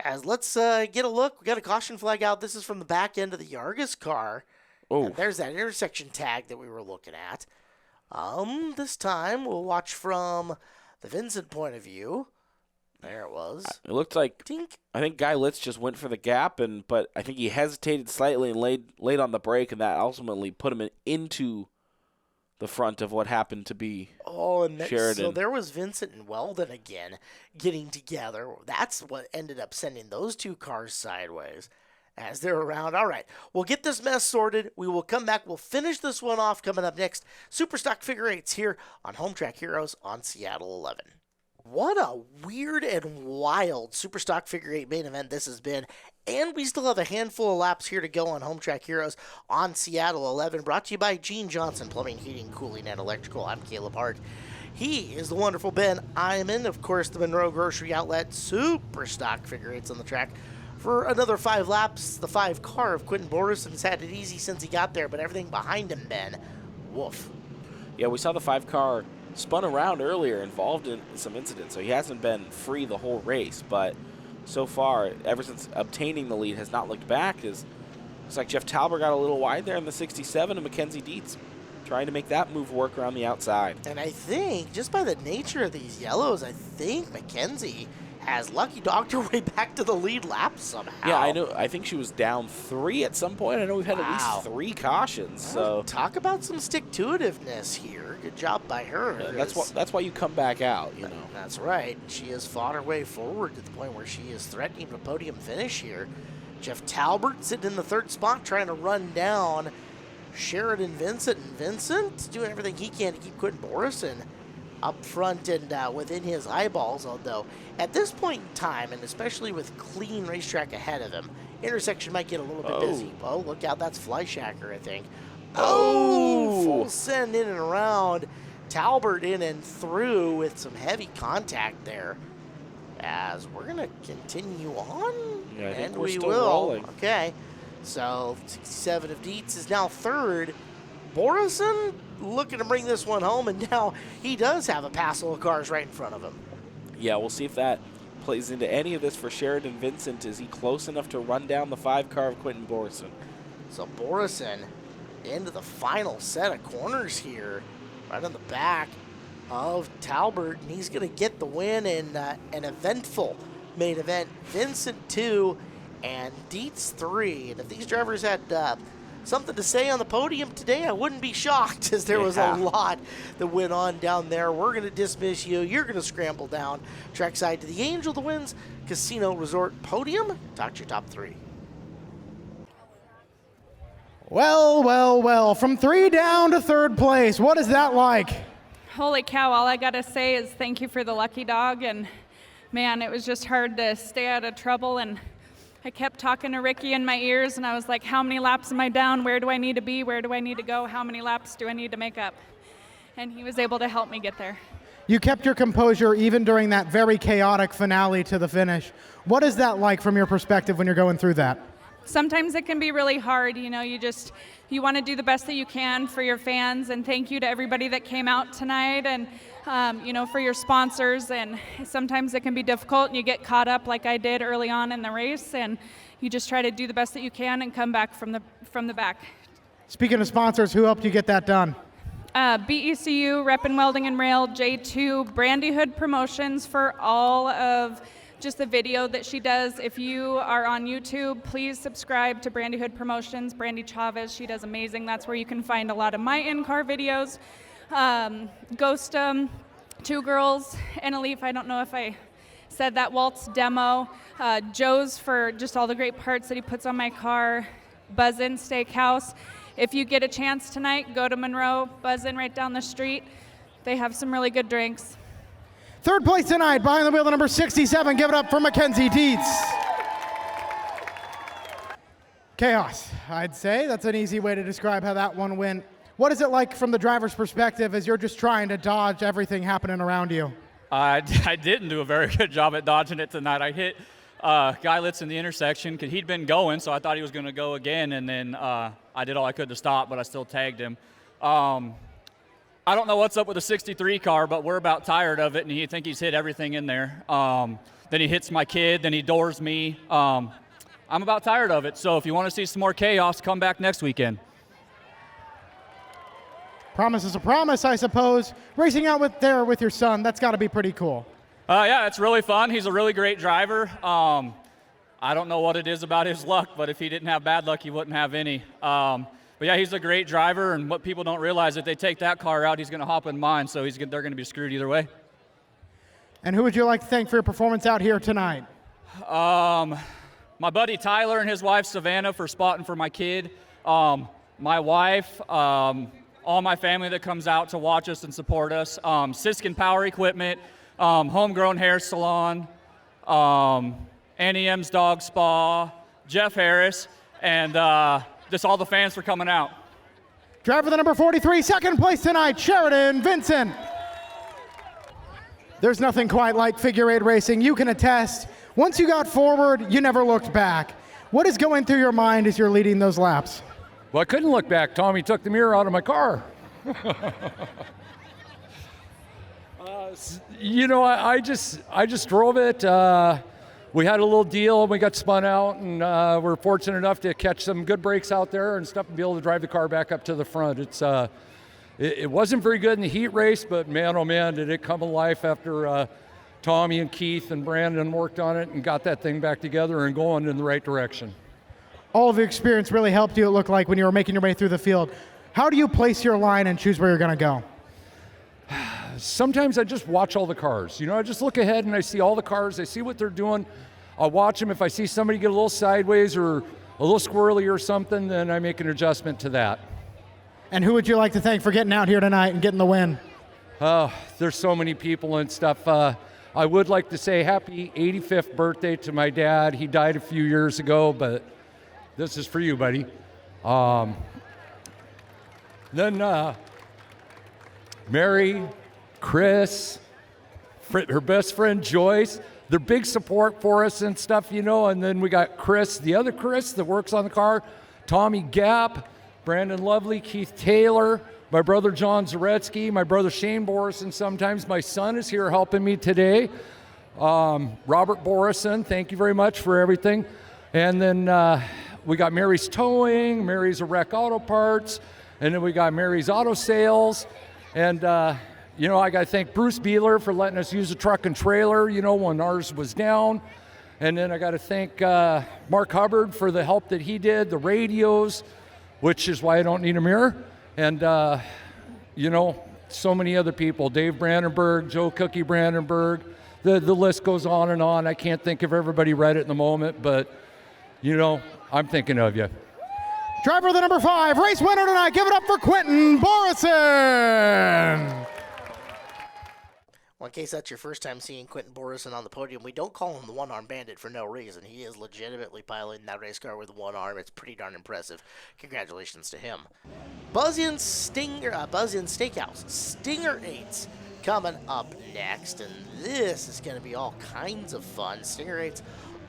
As let's get a look. We got a caution flag out. This is from the back end of the Yargis car. Oh, And there's that intersection tag that we were looking at. This time we'll watch from the Vincent point of view. There it was. it looked like Tink. I think Guy Litz just went for the gap, but I think he hesitated slightly and laid on the brake, and that ultimately put him into the front of what happened to be and Sheridan. so there was Vincent and Weldon again getting together. That's what ended up sending those two cars sideways as they're around. All right, we'll get this mess sorted. We will come back. We'll finish this one off coming up next. Superstock Figure Eights here on Home Track Heroes on Seattle 11. What a weird and wild Superstock Figure 8 main event this has been. And we still have a handful of laps here to go on Home Track Heroes on Seattle 11. Brought to you by Gene Johnson Plumbing, Heating, Cooling, and Electrical. I'm Caleb Hart. He is the wonderful Ben Iman. Of course, the Monroe Grocery Outlet Superstock Figure 8s on the track for another 5 laps. The 5 car of Quentin Borison's had it easy since he got there, but everything behind him, Ben, woof. Yeah, we saw the 5 car spun around earlier, involved in some incidents, so he hasn't been free the whole race, but so far, ever since obtaining the lead, has not looked back. Looks like Jeff Talbert got a little wide there in the 67, and Mackenzie Dietz trying to make that move work around the outside. And I think, just by the nature of these yellows, I think Mackenzie has lucky dogged her way back to the lead lap somehow. Yeah, I know. I think she was down 3 at some point. I know we've had at least 3 cautions. So talk about some stick-to-itiveness here. Good job by her. Yeah, that's why you come back out, you know. That's right. She has fought her way forward to the point where she is threatening a podium finish here. Jeff Talbert sitting in the 3rd spot trying to run down Sheridan Vincent. And Vincent doing everything he can to keep Quentin Borison up front and within his eyeballs, although at this point in time, and especially with clean racetrack ahead of him, intersection might get a little bit busy. Oh, look out, that's Flyshacker, I think. Full send in and around. Talbert in and through with some heavy contact there. As we're going to continue on, Yeah, I think and we're we still will. rolling. Okay, so 67 of Dietz is now 3rd. Borison looking to bring this one home, and now he does have a passel of cars right in front of him. Yeah, we'll see if that plays into any of this for Sheridan Vincent. Is he close enough to run down the 5 car of Quentin Borison? So Borison into the final set of corners here, right on the back of Talbert, and he's going to get the win in an eventful main event. Vincent 2 and Dietz 3. And if these drivers had something to say on the podium today, I wouldn't be shocked, as there was a lot that went on down there. We're going to dismiss you. You're going to scramble down trackside to the Angel that wins Casino Resort Podium. Talk to your top 3. Well, from 3 down to 3rd place. What is that like? Holy cow, all I gotta say is thank you for the lucky dog, and man, it was just hard to stay out of trouble, and I kept talking to Ricky in my ears, and I was like, how many laps am I down? Where do I need to be? Where do I need to go? How many laps do I need to make up? And he was able to help me get there. You kept your composure even during that very chaotic finale to the finish. What is that like from your perspective when you're going through that? Sometimes it can be really hard, you know, you want to do the best that you can for your fans, and thank you to everybody that came out tonight, and for your sponsors, and sometimes it can be difficult and you get caught up like I did early on in the race, and you just try to do the best that you can and come back from the back. Speaking of sponsors, who helped you get that done? BECU, Rep and Welding and Rail, J2, Brandy Hood Promotions for all of just the video that she does. If you are on YouTube, please subscribe to Brandy Hood Promotions. Brandy Chavez, she does amazing. That's where you can find a lot of my in-car videos. Ghostum, Two Girls, and a Leaf. I don't know if I said that. Walt's demo. Joe's for just all the great parts that he puts on my car. Buzzin' Steakhouse. If you get a chance tonight, go to Monroe. Buzzin' right down the street. They have some really good drinks. 3rd place tonight, behind the wheel of number 67. Give it up for Mackenzie Dietz. Chaos, I'd say. That's an easy way to describe how that one went. What is it like from the driver's perspective as you're just trying to dodge everything happening around you? I didn't do a very good job at dodging it tonight. I hit Guy Litz in the intersection because he'd been going, so I thought he was going to go again, and then I did all I could to stop, but I still tagged him. I don't know what's up with the 63 car, but we're about tired of it, and I think he's hit everything in there. Then he hits my kid, then he doors me. I'm about tired of it, so if you want to see some more chaos, come back next weekend. Promise is a promise, I suppose. Racing out with your son, that's got to be pretty cool. Yeah, it's really fun. He's a really great driver. I don't know what it is about his luck, but if he didn't have bad luck, he wouldn't have any. But But yeah, he's a great driver, and what people don't realize, if they take that car out, he's going to hop in mine, so they're going to be screwed either way. And who would you like to thank for your performance out here tonight? My buddy Tyler and his wife Savannah for spotting for my kid. My wife, all my family that comes out to watch us and support us. Siskin Power Equipment, Homegrown Hair Salon, Annie M's Dog Spa, Jeff Harris, and just all the fans for coming out. Driver the number 43, second place tonight, Sheridan Vincent. There's nothing quite like figure eight racing. You can attest. Once you got forward, you never looked back. What is going through your mind as you're leading those laps? Well, I couldn't look back. Tommy took the mirror out of my car. I just drove it. We had a little deal and we got spun out, and we're fortunate enough to catch some good breaks out there and stuff and be able to drive the car back up to the front. It wasn't very good in the heat race, but man, oh man, did it come alive after Tommy and Keith and Brandon worked on it and got that thing back together and going in the right direction. All of your experience really helped you, it looked like, when you were making your way through the field. How do you place your line and choose where you're going to go? Sometimes I just watch all the cars. I just look ahead and I see all the cars. I see what they're doing. I'll watch them. If I see somebody get a little sideways or a little squirrely or something, then I make an adjustment to that. And who would you like to thank for getting out here tonight and getting the win? There's so many people and stuff. I would like to say happy 85th birthday to my dad. He died a few years ago, but this is for you, buddy. Then Mary, Chris, her best friend Joyce, they're big support for us and stuff, and then we got Chris, the other Chris that works on the car, Tommy Gap, Brandon Lovely, Keith Taylor, my brother John Zaretsky, my brother Shane Borison. Sometimes my son is here helping me today. Robert Borison, thank you very much for everything. And then we got Mary's Towing, Mary's Wreck Auto Parts, and then we got Mary's Auto Sales. And, I got to thank Bruce Beeler for letting us use the truck and trailer, when ours was down. And then I got to thank Mark Hubbard for the help that he did, the radios, which is why I don't need a mirror. And, so many other people, Dave Brandenburg, Joe Cookie Brandenburg, the list goes on and on. I can't think of everybody right at the moment, but, I'm thinking of you. Driver of the number 5, race winner tonight, give it up for Quentin Borison. Well, in case that's your first time seeing Quentin Borison on the podium, we don't call him the one-arm bandit for no reason. He is legitimately piloting that race car with one arm. It's pretty darn impressive. Congratulations to him. Buzz Inn Steakhouse, Stinger 8s coming up next, and this is going to be all kinds of fun. Stinger 8s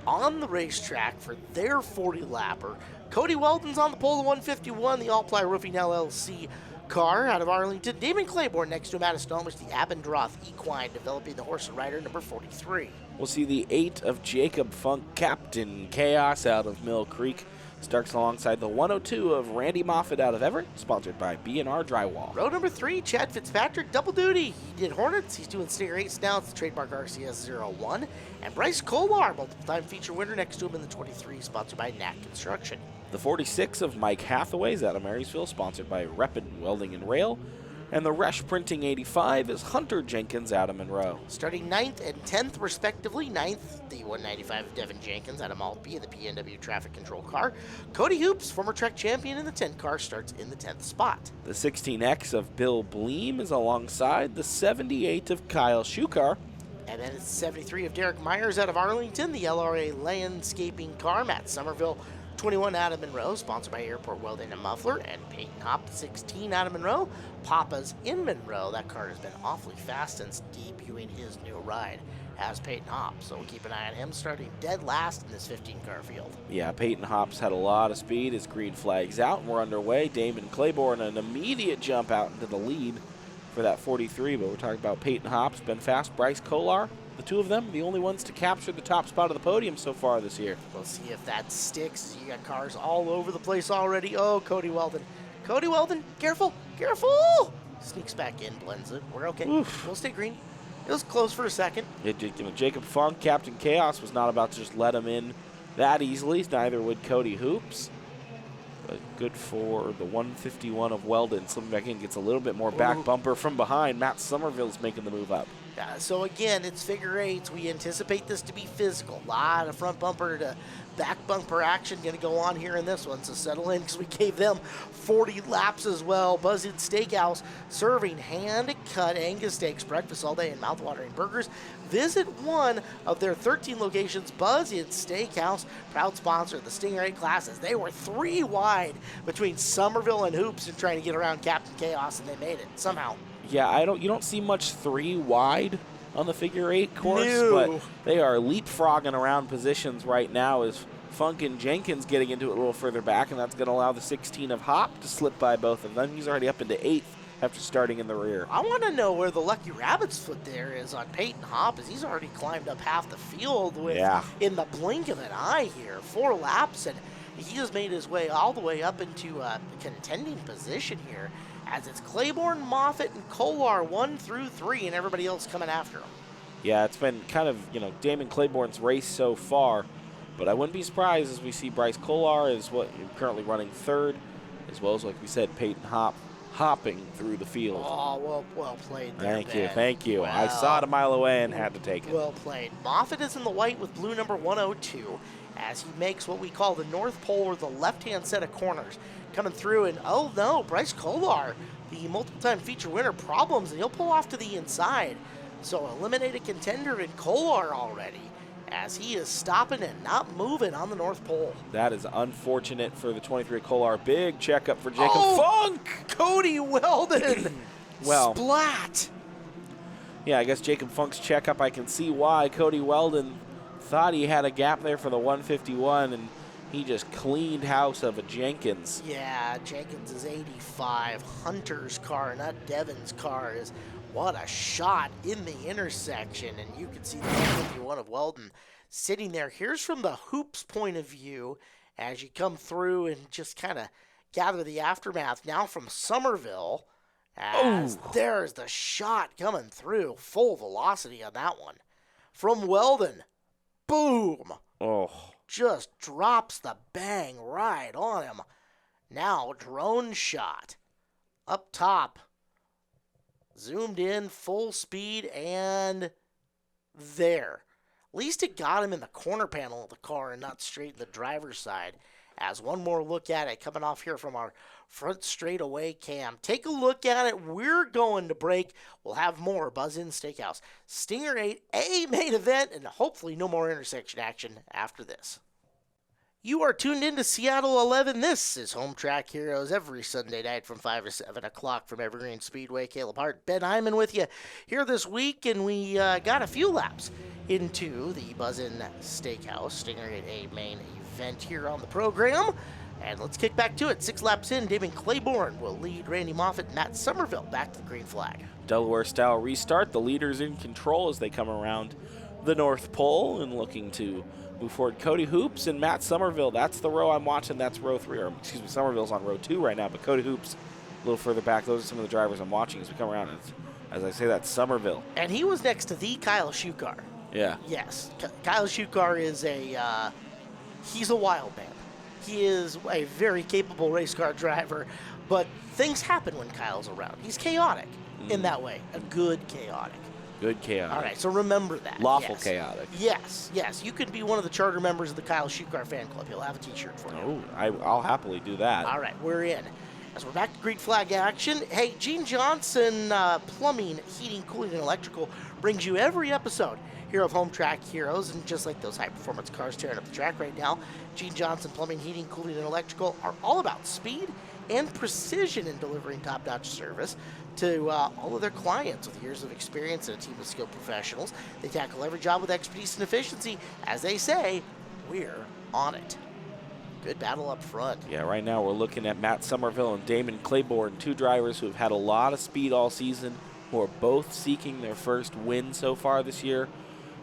on the racetrack for their 40-lapper. Cody Weldon's on the pole, the 151, the All-Ply Roofing LLC car out of Arlington. Damon Claiborne next to him out of Stonehenge, the Abendroth Equine, developing the horse and rider number 43. We'll see the 8 of Jacob Funk, Captain Chaos out of Mill Creek. Starks alongside the 102 of Randy Moffitt out of Everett, sponsored by B&R Drywall. Row number 3, Chad Fitzpatrick, double duty. He did Hornets, he's doing Stinger 8s now. It's the trademark RCS 01. And Bryce Kolar, multiple-time feature winner next to him in the 23, sponsored by Knack Construction. The 46 of Mike Hathaway's out of Marysville, sponsored by Repin Welding and Rail. And the Resch Printing 85 is Hunter Jenkins out of Monroe. Starting 9th and 10th, respectively. 9th, the 195 of Devin Jenkins out of Maltby, the PNW traffic control car. Cody Hoops, former Trek champion in the 10 car, starts in the 10th spot. The 16X of Bill Bleem is alongside the 78 of Kyle Shukar. And then it's 73 of Derek Myers out of Arlington, the LRA landscaping car. Matt Somerville, 21 out of Monroe, sponsored by Airport Welding and Muffler, and Peyton Hop, 16 out of Monroe. Papa's in Monroe. That car has been awfully fast since debuting his new ride as Peyton Hop. So we'll keep an eye on him starting dead last in this 15-car field. Yeah, Peyton Hop's had a lot of speed. His green flag's out, and we're underway. Damon Claiborne, an immediate jump out into the lead for that 43, but we're talking about Peyton Hop's been fast. Bryce Kolar, the two of them, the only ones to capture the top spot of the podium so far this year. We'll see if that sticks. You got cars all over the place already. Oh, Cody Weldon. Cody Weldon, careful, careful! Sneaks back in, blends it. We're okay. Oof. We'll stay green. It was close for a second. Jacob Funk, Captain Chaos, was not about to just let him in that easily. Neither would Cody Hoops. But Good for the 151 of Weldon. Slipping back in, gets a little bit more back bumper from behind. Matt Somerville's making the move up. Yeah, so again, it's figure eights. We anticipate this to be physical. A lot of front bumper to back bumper action going to go on here in this one. So settle in because we gave them 40 laps as well. Buzzin Steakhouse serving hand-cut Angus steaks, breakfast all day, and mouth-watering burgers. Visit one of their 13 locations. Buzzin Steakhouse, proud sponsor of the Stinger 8 classes. They were 3 wide between Somerville and Hoops in trying to get around Captain Chaos, and they made it somehow. Yeah, you don't see much 3 wide on the figure 8 course, No. but they are leapfrogging around positions right now as Funk and Jenkins getting into it a little further back, and that's going to allow the 16 of Hop to slip by both of them. He's already up into 8th after starting in the rear. I want to know where the Lucky Rabbit's foot there is on Peyton Hop, as he's already climbed up half the field with in the blink of an eye here. 4 laps, and he has made his way all the way up into a contending position here, as it's Claiborne, Moffitt, and Kolar 1 through 3, and everybody else coming after him. Yeah, it's been kind of, Damon Claiborne's race so far, but I wouldn't be surprised as we see Bryce Kolar is currently running 3rd, as well as, like we said, Peyton Hop hopping through the field. Oh, well played there, Thank you. Well, I saw it a mile away and had to take it. Well played. Moffitt is in the white with blue number 102, as he makes what we call the North Pole, or the left-hand set of corners. Coming through, and oh no, Bryce Kolar, the multiple-time feature winner, problems, and he'll pull off to the inside. So eliminate a contender in Kolar already, as he is stopping and not moving on the North Pole. That is unfortunate for the 23 Kolar. Big checkup for Jacob Funk. Cody Weldon. Well, splat. Yeah, I guess Jacob Funk's checkup, I can see why Cody Weldon thought he had a gap there for the 151, and he just cleaned house of a Jenkins. Yeah, Jenkins is 85. Hunter's car, not Devin's car, is what a shot in the intersection. And you can see the 151 of Weldon sitting there. Here's from the Hoops point of view as you come through and just kind of gather the aftermath. Now from Somerville, as there's the shot coming through. Full velocity on that one. From Weldon, boom. Just drops the bang right on him. Now, drone shot. Up top. Zoomed in, full speed, and there. At least it got him in the corner panel of the car and not straight in the driver's side. As one more look at it, coming off here from our front straightaway cam. Take a look at it. We're going to break. We'll have more Buzzin Steakhouse Stinger 8 A main event, and hopefully no more intersection action after this. You are tuned in to Seattle 11. This is Home Track Heroes every Sunday night from 5 to 7 o'clock from Evergreen Speedway. Caleb Hart, Ben Hyman with you here this week, and we got a few laps into the Buzzin Steakhouse Stinger 8A main event here on the program. And let's kick back to it. 6 laps in, Damon Claiborne will lead Randy Moffitt and Matt Somerville back to the green flag. Delaware-style restart. The leaders in control as they come around the North Pole and looking to move forward. Cody Hoops and Matt Somerville. That's the row I'm watching. That's row 3. Or, excuse me, Somerville's on row 2 right now, but Cody Hoops a little further back. Those are some of the drivers I'm watching as we come around. As I say, that's Somerville. And he was next to the Kyle Shukar. Yeah. Yes. Kyle Shukar is he's a wild man. He is a very capable race car driver, but things happen when Kyle's around. He's chaotic in that way. A good chaotic. Good chaotic. All right, so remember that. Lawful chaotic. Yes. You can be one of the charter members of the Kyle Shukar fan club. He'll have a t-shirt for you. I'll happily do that. All right, we're in. As we're back to green flag action, hey, Gene Johnson Plumbing, Heating, Cooling, and Electrical brings you every episode here of Home Track Heroes. And just like those high-performance cars tearing up the track right now, Gene Johnson Plumbing, Heating, Cooling, and Electrical are all about speed and precision in delivering top-notch service to all of their clients with years of experience and a team of skilled professionals. They tackle every job with expertise and efficiency. As they say, we're on it. Good battle up front. Yeah, right now we're looking at Matt Somerville and Damon Claiborne, 2 drivers who have had a lot of speed all season, who are both seeking their first win so far this year.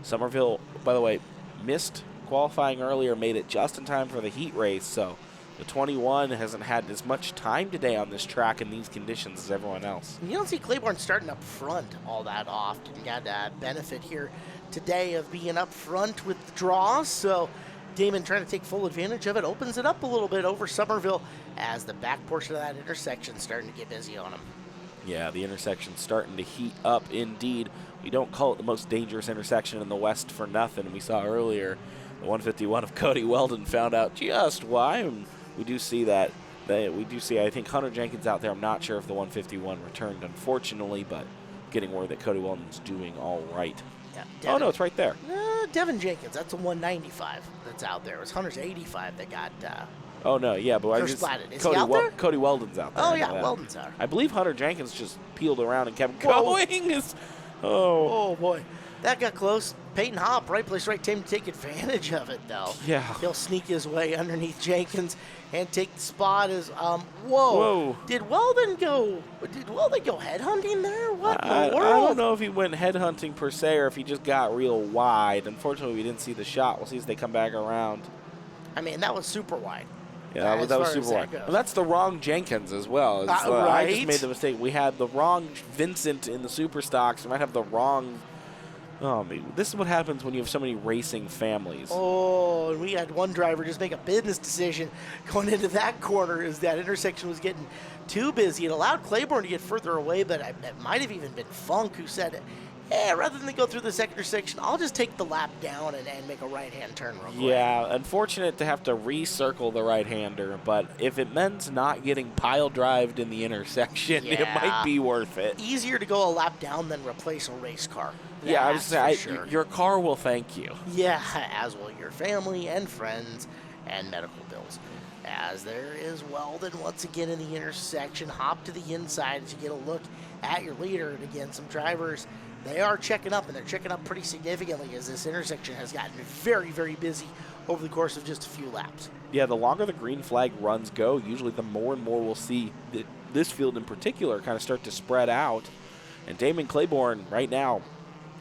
Somerville, by the way, missed qualifying earlier, made it just in time for the heat race, so the 21 hasn't had as much time today on this track in these conditions as everyone else. You don't see Claiborne starting up front all that often. Got that benefit here today of being up front with the draws, so Damon trying to take full advantage of it, opens it up a little bit over Somerville as the back portion of that intersection starting to get busy on him. Yeah, the intersection's starting to heat up indeed. We don't call it the most dangerous intersection in the West for nothing. We saw earlier the 151 of Cody Weldon found out just why. And we do see that. We do see, I think, Hunter Jenkins out there. I'm not sure if the 151 returned, unfortunately, but getting word that Cody Weldon's doing all right. Yeah, oh, no, it's right there. Devin Jenkins, that's a 195 that's out there. It was Hunter's 85 that got oh, no, yeah, but I just splatted. Is he out there? Cody Weldon's out there. Oh, yeah, Weldon's out. I believe Hunter Jenkins just peeled around and kept going. Oh, boy. That got close. Peyton Hopp, right place, right time to take advantage of it, though. Yeah. He'll sneak his way underneath Jenkins and take the spot as, whoa. Did Weldon go headhunting there? What in the world? I don't know if he went headhunting per se or if he just got real wide. Unfortunately, we didn't see the shot. We'll see as they come back around. I mean, that was super wide. Yeah, that was super wide. And that's the wrong Jenkins as well. Right? I just made the mistake. We had the wrong Vincent in the super stocks. We might have the wrong. Oh, this is what happens when you have so many racing families. Oh, and we had one driver just make a business decision going into that corner as that intersection was getting too busy. It allowed Claiborne to get further away, but it might have even been Funk who said, rather than go through this intersection, I'll just take the lap down and make a right-hand turn real quick. Yeah, unfortunate to have to recircle the right-hander, but if it meant not getting pile-drived in the intersection, it might be worth it. Easier to go a lap down than replace a race car. Yeah, I was saying, sure. Your car will thank you. Yeah, as will your family and friends and medical bills. As there is Weldon once again in the intersection, hop to the inside as you get a look at your leader. And again, some drivers, they are checking up, and they're checking up pretty significantly as this intersection has gotten very, very busy over the course of just a few laps. Yeah, the longer the green flag runs go, usually the more and more we'll see this field in particular kind of start to spread out. And Damon Claiborne right now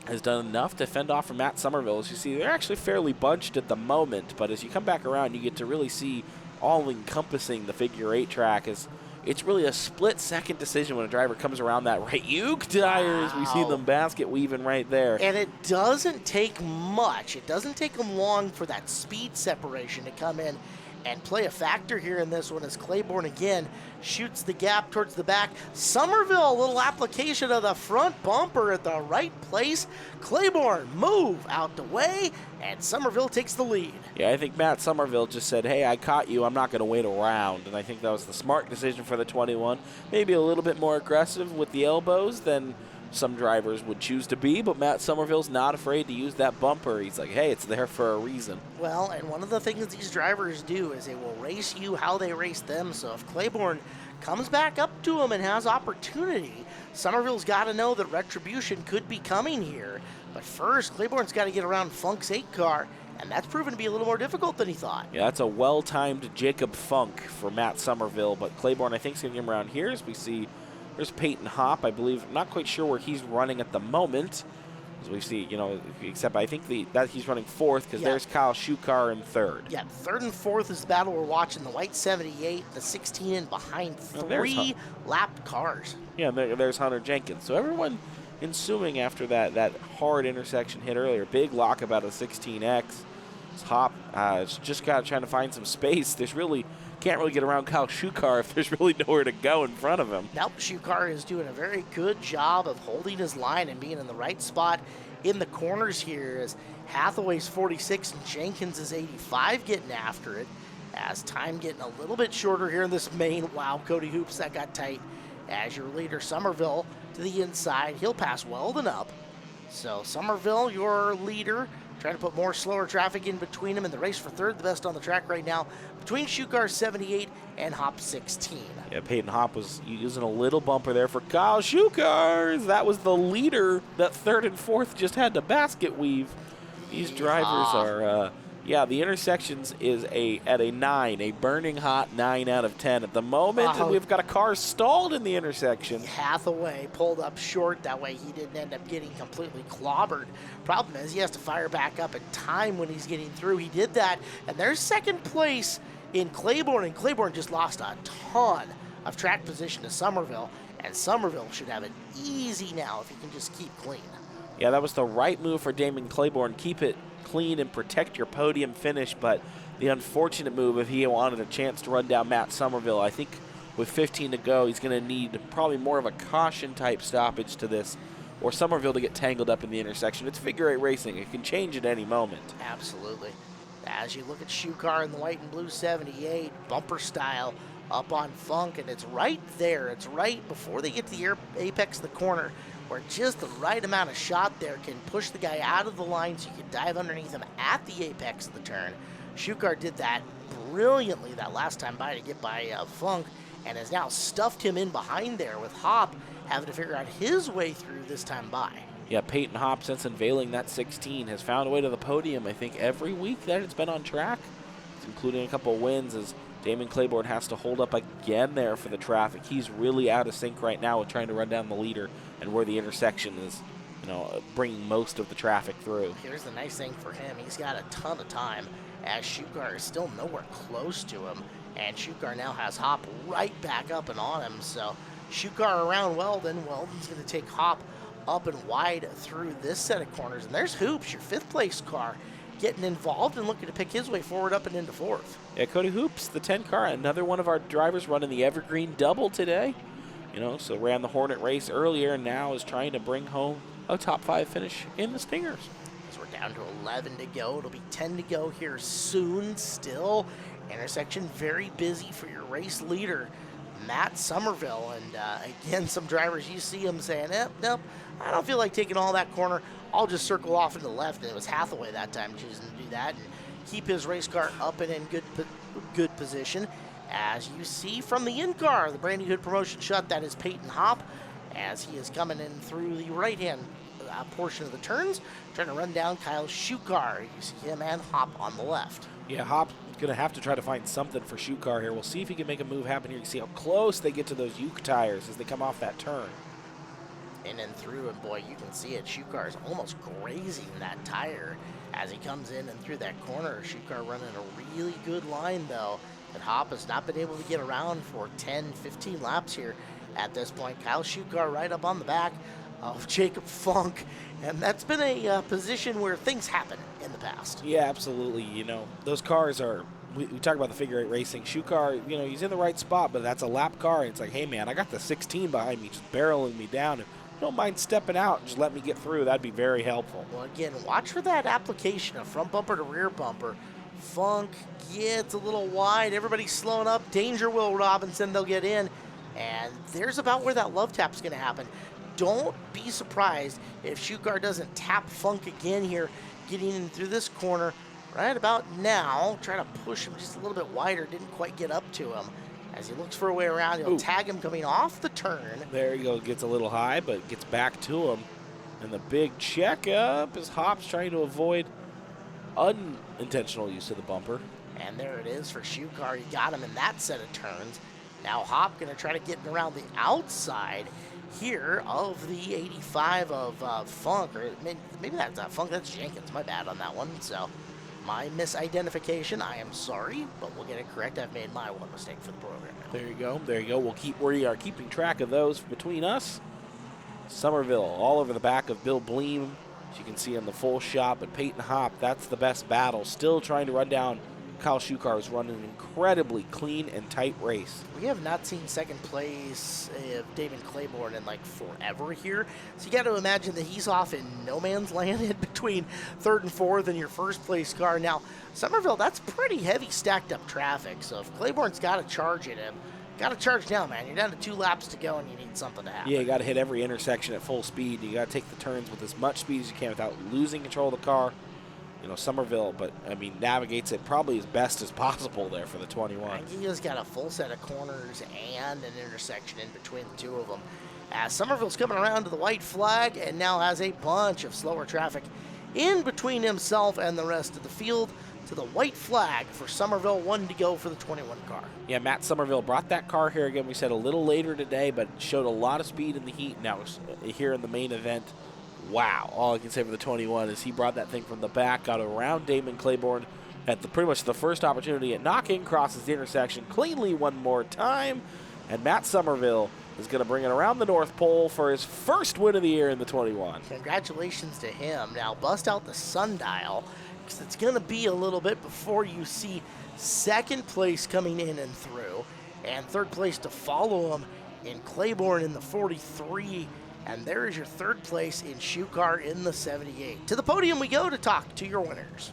has done enough to fend off from Matt Somerville. As you see, they're actually fairly bunched at the moment, but as you come back around, you get to really see all-encompassing the figure 8 track. As it's really a split-second decision when a driver comes around that right Uke tires. We see them basket weaving right there. And it doesn't take much. It doesn't take them long for that speed separation to come in and play a factor here in this one as Claiborne again shoots the gap towards the back. Somerville, a little application of the front bumper at the right place. Claiborne move out the way, and Somerville takes the lead. Yeah, I think Matt Somerville just said, hey, I caught you, I'm not going to wait around. And I think that was the smart decision for the 21. Maybe a little bit more aggressive with the elbows than some drivers would choose to be, but Matt Somerville's not afraid to use that bumper. He's like, hey, it's there for a reason. Well, and one of the things these drivers do is they will race you how they race them. So if Claiborne comes back up to him and has opportunity, Somerville's got to know that retribution could be coming here. But first, Claiborne's got to get around Funk's 8 car, and that's proven to be a little more difficult than he thought. Yeah, that's a well-timed Jacob Funk for Matt Somerville, but Claiborne, I think, is going to get him around here as we see. There's Peyton Hopp, I believe. I'm not quite sure where he's running at the moment. As we see, except I think that he's running 4th because there's Kyle Shukar in 3rd. Yeah, 3rd and 4th is the battle we're watching. The white 78, the 16 in behind 3 lapped cars. Yeah, there's Hunter Jenkins. So everyone ensuing after that hard intersection hit earlier. Big lock about a 16X. Hopp just trying to find some space. Can't really get around Kyle Shukar if there's really nowhere to go in front of him. Nope, Shukar is doing a very good job of holding his line and being in the right spot in the corners here as Hathaway's 46 and Jenkins is 85 getting after it. As time getting a little bit shorter here in this main. Wow, Cody Hoops, that got tight. As your leader, Somerville, to the inside. He'll pass Weldon up. So Somerville, your leader, trying to put more slower traffic in between them in the race for 3rd, the best on the track right now, between Shukar 78 and Hopp 16. Yeah, Peyton Hopp was using a little bumper there for Kyle Shukar. That was the leader that 3rd and 4th just had to basket weave. These drivers are, the intersections is at a 9, a burning hot 9 out of 10 at the moment. And we've got a car stalled in the intersection. Hathaway pulled up short. That way he didn't end up getting completely clobbered. Problem is he has to fire back up in time when he's getting through. He did that, and there's 2nd place in Claiborne, and Claiborne just lost a ton of track position to Somerville, and Somerville should have it easy now if he can just keep clean. Yeah, that was the right move for Damon Claiborne. Keep it clean and protect your podium finish, but the unfortunate move, if he wanted a chance to run down Matt Somerville, I think with 15 to go, he's going to need probably more of a caution-type stoppage to this, or Somerville to get tangled up in the intersection. It's figure 8 racing. It can change at any moment. Absolutely. As you look at Shoe Car in the white and blue 78, bumper style, up on Funk, and it's right there. It's right before they get to the apex of the corner, where just the right amount of shot there can push the guy out of the line so you can dive underneath him at the apex of the turn. Shoe Car did that brilliantly that last time by to get by Funk, and has now stuffed him in behind there, with Hop having to figure out his way through this time by. Yeah, Peyton Hop, since unveiling that 16, has found a way to the podium, I think, every week that it's been on track, including a couple of wins, as Damon Claiborne has to hold up again there for the traffic. He's really out of sync right now with trying to run down the leader and where the intersection is, bringing most of the traffic through. Here's the nice thing for him. He's got a ton of time, as Shoe Car is still nowhere close to him, and Shoe Car now has Hop right back up and on him. So Shoe Car around Weldon. Weldon's going to take Hop up and wide through this set of corners. And there's Hoops, your 5th place car, getting involved and looking to pick his way forward up and into 4th. Yeah, Cody Hoops, the 10 car, another one of our drivers running the Evergreen double today. So ran the Hornet race earlier and now is trying to bring home a top 5 finish in the Stingers. So we're down to 11 to go. It'll be 10 to go here soon still. Intersection very busy for your race leader, Matt Somerville. And again, some drivers, you see them saying, nope, I don't feel like taking all that corner. I'll just circle off into the left. And it was Hathaway that time choosing to do that and keep his race car up and in good position. As you see from the in-car, the Brandy Hood promotion shot, that is Peyton Hop, as he is coming in through the right-hand portion of the turns, trying to run down Kyle Shoe Car. You see him and Hop on the left. Yeah, Hop's going to have to try to find something for Shoe Car here. We'll see if he can make a move happen here. You see how close they get to those Uke tires as they come off that turn. In and through, and boy, you can see it. Shoe Car is almost grazing that tire as he comes in and through that corner. Shoe Car running a really good line, though, that Hop has not been able to get around for 10, 15 laps here at this point. Kyle Shoe Car right up on the back of Jacob Funk, and that's been a position where things happen in the past. Yeah, absolutely. Those cars are, we talk about the figure 8 racing. Shoe Car, he's in the right spot, but that's a lap car. It's like, hey, man, I got the 16 behind me just barreling me down. If you don't mind stepping out and just let me get through, that'd be very helpful. Well, again, watch for that application of front bumper to rear bumper. Funk gets a little wide. Everybody's slowing up. Danger Will Robinson, they'll get in. And there's about where that love tap's going to happen. Don't be surprised if Shoe Car doesn't tap Funk again here, getting in through this corner right about now. Try to push him just a little bit wider. Didn't quite get up to him. As he looks for a way around, he'll tag him coming off the turn. There he goes. Gets a little high, but gets back to him. And the big checkup is Hop's trying to avoid unintentional use of the bumper. And there it is for Shoe Car. He got him in that set of turns. Now Hop going to try to get around the outside here of the 85 of Funk. Or maybe that's not Funk. That's Jenkins. My bad on that one. So my misidentification. I am sorry, but we'll get it correct. I've made my one mistake for the program now. There you go. There you go. We are keeping track of those between us. Somerville all over the back of Bill Bleem. As you can see on the full shot, but Peyton Hop, that's the best battle. Still trying to run down Kyle Shoe Car, who's running an incredibly clean and tight race. We have not seen second place of Damon Claiborne in like forever here. So you got to imagine that he's off in no man's land in between 3rd and 4th and your first place car. Now, Somerville, that's pretty heavy stacked up traffic. So if Claiborne's got to charge at him, got to charge now, man. You're down to 2 laps to go and you need something to happen. Yeah, you got to hit every intersection at full speed. You got to take the turns with as much speed as you can without losing control of the car. Somerville, but navigates it probably as best as possible there for the 21. He has got a full set of corners and an intersection in between the two of them. As Somerville's coming around to the white flag and now has a bunch of slower traffic in between himself and the rest of the field. To the white flag for Somerville, 1 to go for the 21 car. Yeah, Matt Somerville brought that car here again, we said a little later today, but showed a lot of speed in the heat. Now here in the main event, wow. All I can say for the 21 is he brought that thing from the back, got around Damon Claiborne at pretty much the first opportunity at knocking, crosses the intersection cleanly one more time, and Matt Somerville is going to bring it around the North Pole for his first win of the year in the 21. Congratulations to him. Now bust out the sundial, because it's going to be a little bit before you see second place coming in and through, and third place to follow him in Claiborne in the 43. And there is your third place in Shoe Car in the 78. To the podium we go to talk to your winners.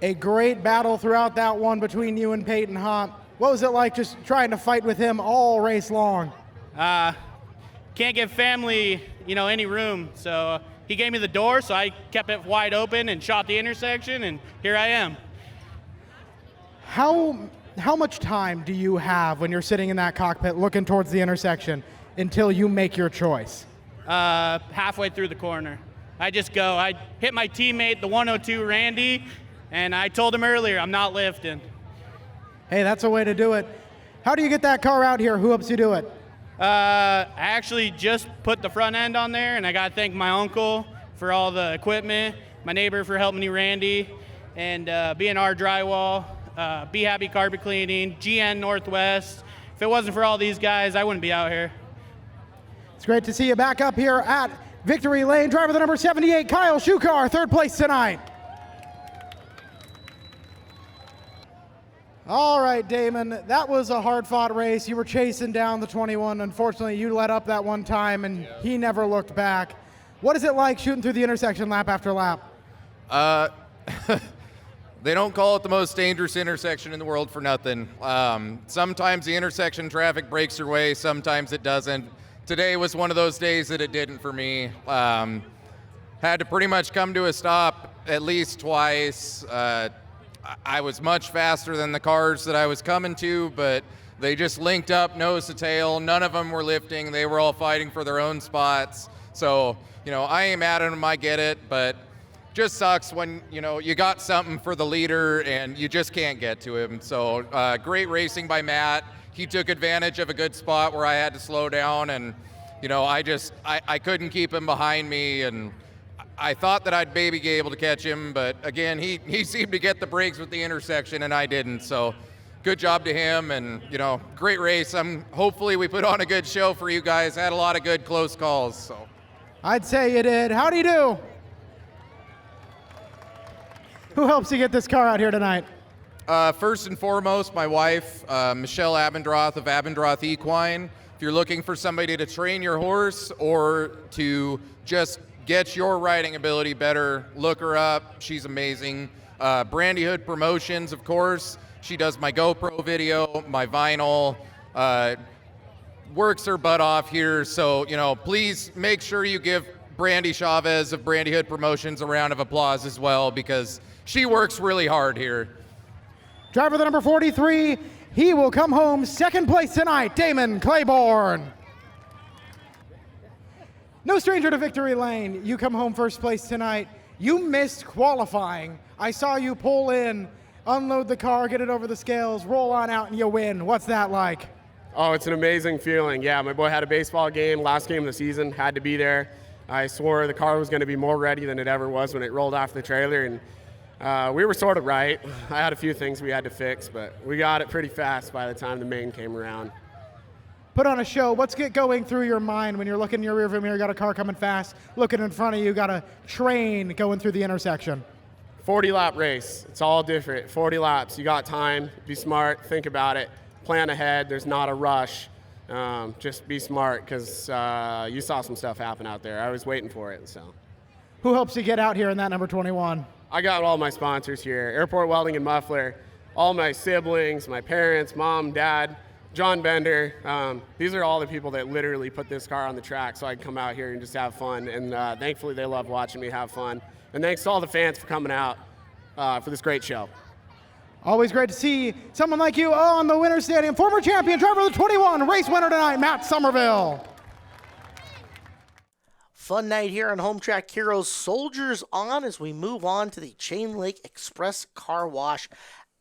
A great battle throughout that one between you and Peyton Hump. What was it like just trying to fight with him all race long? Can't give family, any room. So he gave me the door, so I kept it wide open and shot the intersection, and here I am. How much time do you have when you're sitting in that cockpit looking towards the intersection until you make your choice? Halfway through the corner. I just go. I hit my teammate, the 102 Randy, and I told him earlier I'm not lifting. Hey, that's a way to do it. How do you get that car out here? Who helps you do it? I actually just put the front end on there, and I got to thank my uncle for all the equipment, my neighbor for helping me, Randy, and B&R Drywall, Be Happy Carpet Cleaning, GN Northwest. If it wasn't for all these guys, I wouldn't be out here. It's great to see you back up here at Victory Lane. Driver the number 78, Kyle Shukar, third place tonight. All right, Damon, that was a hard-fought race. You were chasing down the 21. Unfortunately, you let up that one time, and he never looked back. What is it like shooting through the intersection lap after lap? They don't call it the most dangerous intersection in the world for nothing. Sometimes the intersection traffic breaks your way, sometimes it doesn't. Today was one of those days that it didn't for me. Had to pretty much come to a stop at least twice. I was much faster than the cars that I was coming to, but they just linked up nose to tail. None of them were lifting. They were all fighting for their own spots. So, I ain't mad at them, I get it, but just sucks when, you got something for the leader and you just can't get to him. So great racing by Matt. He took advantage of a good spot where I had to slow down, and, I couldn't keep him behind me, and I thought that I'd maybe be able to catch him, but again, he seemed to get the breaks with the intersection and I didn't. So good job to him, and great race. Hopefully we put on a good show for you guys. Had a lot of good close calls. So I'd say you did. How'd he do? Who helps you get this car out here tonight? First and foremost, my wife, Michelle Abendroth of Abendroth Equine. If you're looking for somebody to train your horse or to just get your riding ability better, look her up. She's amazing. Brandy Hood Promotions, of course. She does my GoPro video, my vinyl, works her butt off here. So, please make sure you give Brandy Chavez of Brandy Hood Promotions a round of applause as well, because she works really hard here. Driver the number 43, he will come home second place tonight, Damon Claiborne. No stranger to Victory Lane. You come home first place tonight. You missed qualifying. I saw you pull in, unload the car, get it over the scales, roll on out, and you win. What's that like? Oh, it's an amazing feeling. Yeah, my boy had a baseball game, last game of the season, had to be there. I swore the car was going to be more ready than it ever was when it rolled off the trailer, and we were sort of right. I had a few things we had to fix, but we got it pretty fast by the time the main came around. Put on a show. What's going through your mind when you're looking in your rearview mirror, got a car coming fast, looking in front of you, got a train going through the intersection? 40-lap race. It's all different. 40 laps. You got time. Be smart. Think about it. Plan ahead. There's not a rush. Just be smart, because you saw some stuff happen out there. I was waiting for it. So, who helps you get out here in that number 21? I got all my sponsors here. Airport Welding and Muffler. All my siblings, my parents, mom, dad, John Bender. These are all the people that literally put this car on the track so I can come out here and just have fun. And thankfully they love watching me have fun. And thanks to all the fans for coming out for this great show. Always great to see someone like you on the Winter Stadium. Former champion, driver of the 21, race winner tonight, Matt Somerville. Fun night here on Home Track Heroes. Soldiers on as we move on to the Chain Lake Express Car Wash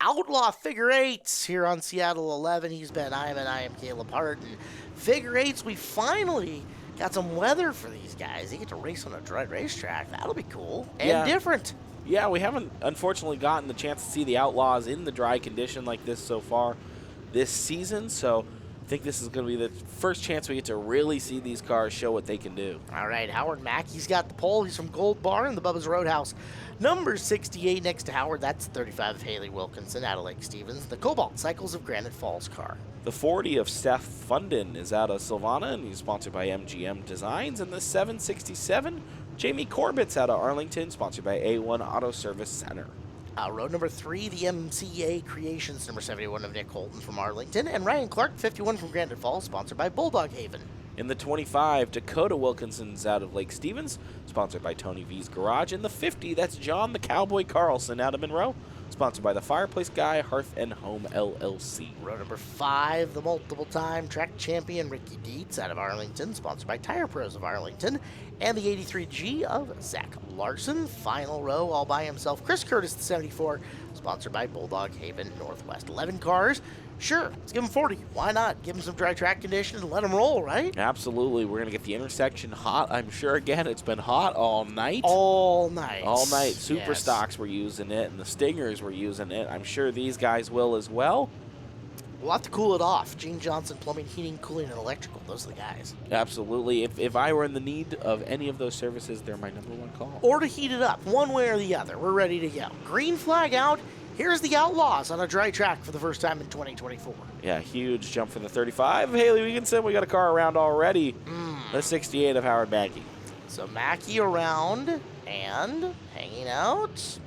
Outlaw Figure Eights here on Seattle 11. He's Ben Iman, I am Caleb Hart. And Figure Eights, we finally got some weather for these guys. They get to race on a dry racetrack. That'll be cool and different. Yeah, we haven't, unfortunately, gotten the chance to see the Outlaws in the dry condition like this so far this season. So think this is going to be the first chance we get to really see these cars show what they can do. All right, Howard Mackey's got the pole. He's from Gold Bar in the Bubba's Roadhouse. Number 68 next to Howard. That's 35 of Haley Wilkinson out of Lake Stevens. The Cobalt Cycles of Granite Falls car. The 40 of Seth Funden is out of Silvana, and he's sponsored by MGM Designs. And the 767, Jamie Corbett's out of Arlington, sponsored by A1 Auto Service Center. Road number 3, the MCA Creations, number 71 of Nick Holton from Arlington. And Ryan Clark, 51 from Granite Falls, sponsored by Bulldog Haven. In the 25, Dakota Wilkinson's out of Lake Stevens, sponsored by Tony V's Garage. In the 50, that's John the Cowboy Carlson out of Monroe, sponsored by the Fireplace Guy Hearth and Home LLC. Row number 5, the multiple-time track champion Ricky Dietz out of Arlington, sponsored by Tire Pros of Arlington. And the 83G of Zach Larson. Final row all by himself. Chris Curtis, the 74, sponsored by Bulldog Haven Northwest. 11 cars. Sure, let's give them 40. Why not? Give them some dry track conditions and let them roll, right? Absolutely. We're going to get the intersection hot. I'm sure, again, it's been hot all night. All night. All night. Super Yes. Stocks were using it, and the Stingers were using it. I'm sure these guys will as well. We'll have to cool it off. Gene Johnson, Plumbing, Heating, Cooling, and Electrical. Those are the guys. Absolutely. If I were in the need of any of those services, they're my number one call. Or to heat it up, one way or the other. We're ready to go. Green flag out. Here's the Outlaws on a dry track for the first time in 2024. Yeah, huge jump for the 35. Haley Wilkinson, we got a car around already. The 68 of Howard Mackey. So Mackey around and hanging out.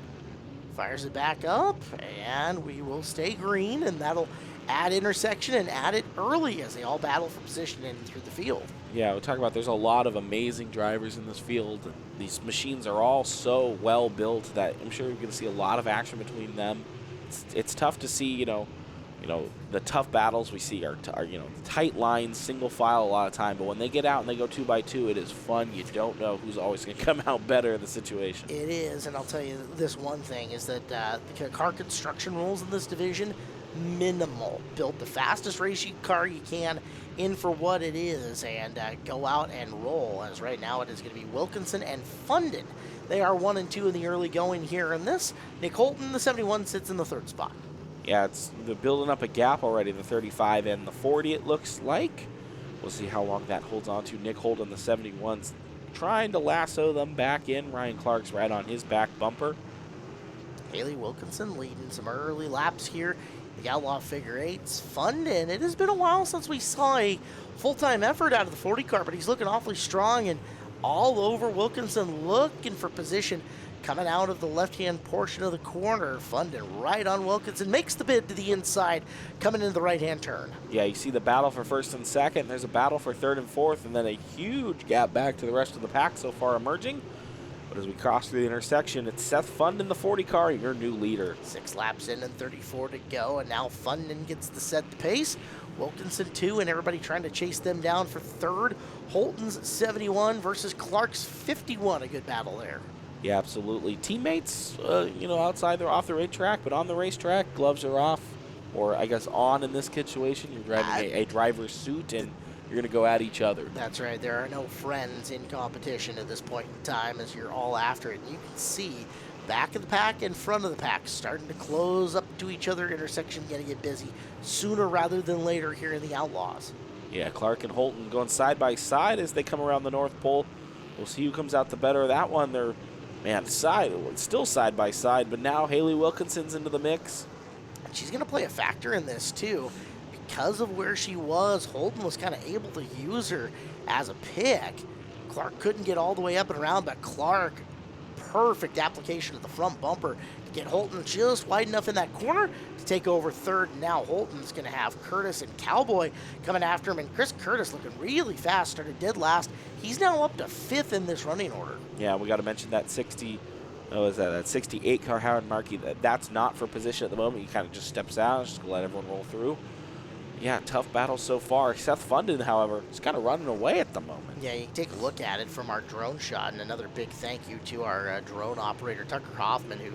Fires it back up, and we will stay green, and that'll add intersection and add it early as they all battle for position in through the field. Yeah, we talk about there's a lot of amazing drivers in this field. These machines are all so well built that I'm sure you're going to see a lot of action between them. It's tough to see, you know, the tough battles we see are tight lines, single file a lot of time. But when they get out and they go 2x2, it is fun. You don't know who's always going to come out better in the situation. It is, and I'll tell you this one thing is that the car construction rules in this division, minimal. Build the fastest racing car you can in for what it is and go out and roll. As right now it is going to be Wilkinson and Funden. They are 1 and 2 in the early going here in this. Nick Holton, the 71, sits in the 3rd spot. Yeah, they're building up a gap already, the 35 and the 40, it looks like. We'll see how long that holds on to. Nick Holton, the 71's trying to lasso them back in. Ryan Clark's right on his back bumper. Haley Wilkinson leading some early laps here. The Outlaw figure eights. Funden. It has been a while since we saw a full-time effort out of the 40 car, but he's looking awfully strong and all over Wilkinson, looking for position. Coming out of the left-hand portion of the corner, Funden right on Wilkinson, makes the bid to the inside, coming into the right-hand turn. Yeah, you see the battle for 1st and 2nd. There's a battle for 3rd and 4th, and then a huge gap back to the rest of the pack so far emerging. But as we cross through the intersection, it's Seth Funden, the 40 car, your new leader. 6 laps in and 34 to go, and now Funden gets to set the pace. Wilkinson 2, and everybody trying to chase them down for 3rd. Holton's 71 versus Clark's 51. A good battle there. Yeah, absolutely. Teammates, outside they're off the racetrack, but on the racetrack, gloves are off, or I guess on in this situation. You're driving a driver's suit, and you're going to go at each other. That's right. There are no friends in competition at this point in time as you're all after it. And you can see back of the pack and front of the pack starting to close up to each other. Intersection going to get busy sooner rather than later here in the Outlaws. Yeah, Clark and Holton going side by side as they come around the North Pole. We'll see who comes out the better of that one. They're still side by side, but now Haley Wilkinson's into the mix. She's going to play a factor in this too. Because of where she was, Holton was kind of able to use her as a pick. Clark couldn't get all the way up and around, but Clark, perfect application of the front bumper to get Holton just wide enough in that corner to take over 3rd. And now Holton's going to have Curtis and Cowboy coming after him, and Chris Curtis looking really fast, started dead last. He's now up to 5th in this running order. Yeah, we got to mention that 68 car Howard Markey. That's not for position at the moment. He kind of just steps out, just let everyone roll through. Yeah, tough battle so far. Seth Funden, however, is kind of running away at the moment. Yeah, you can take a look at it from our drone shot, and another big thank you to our drone operator, Tucker Hoffman, who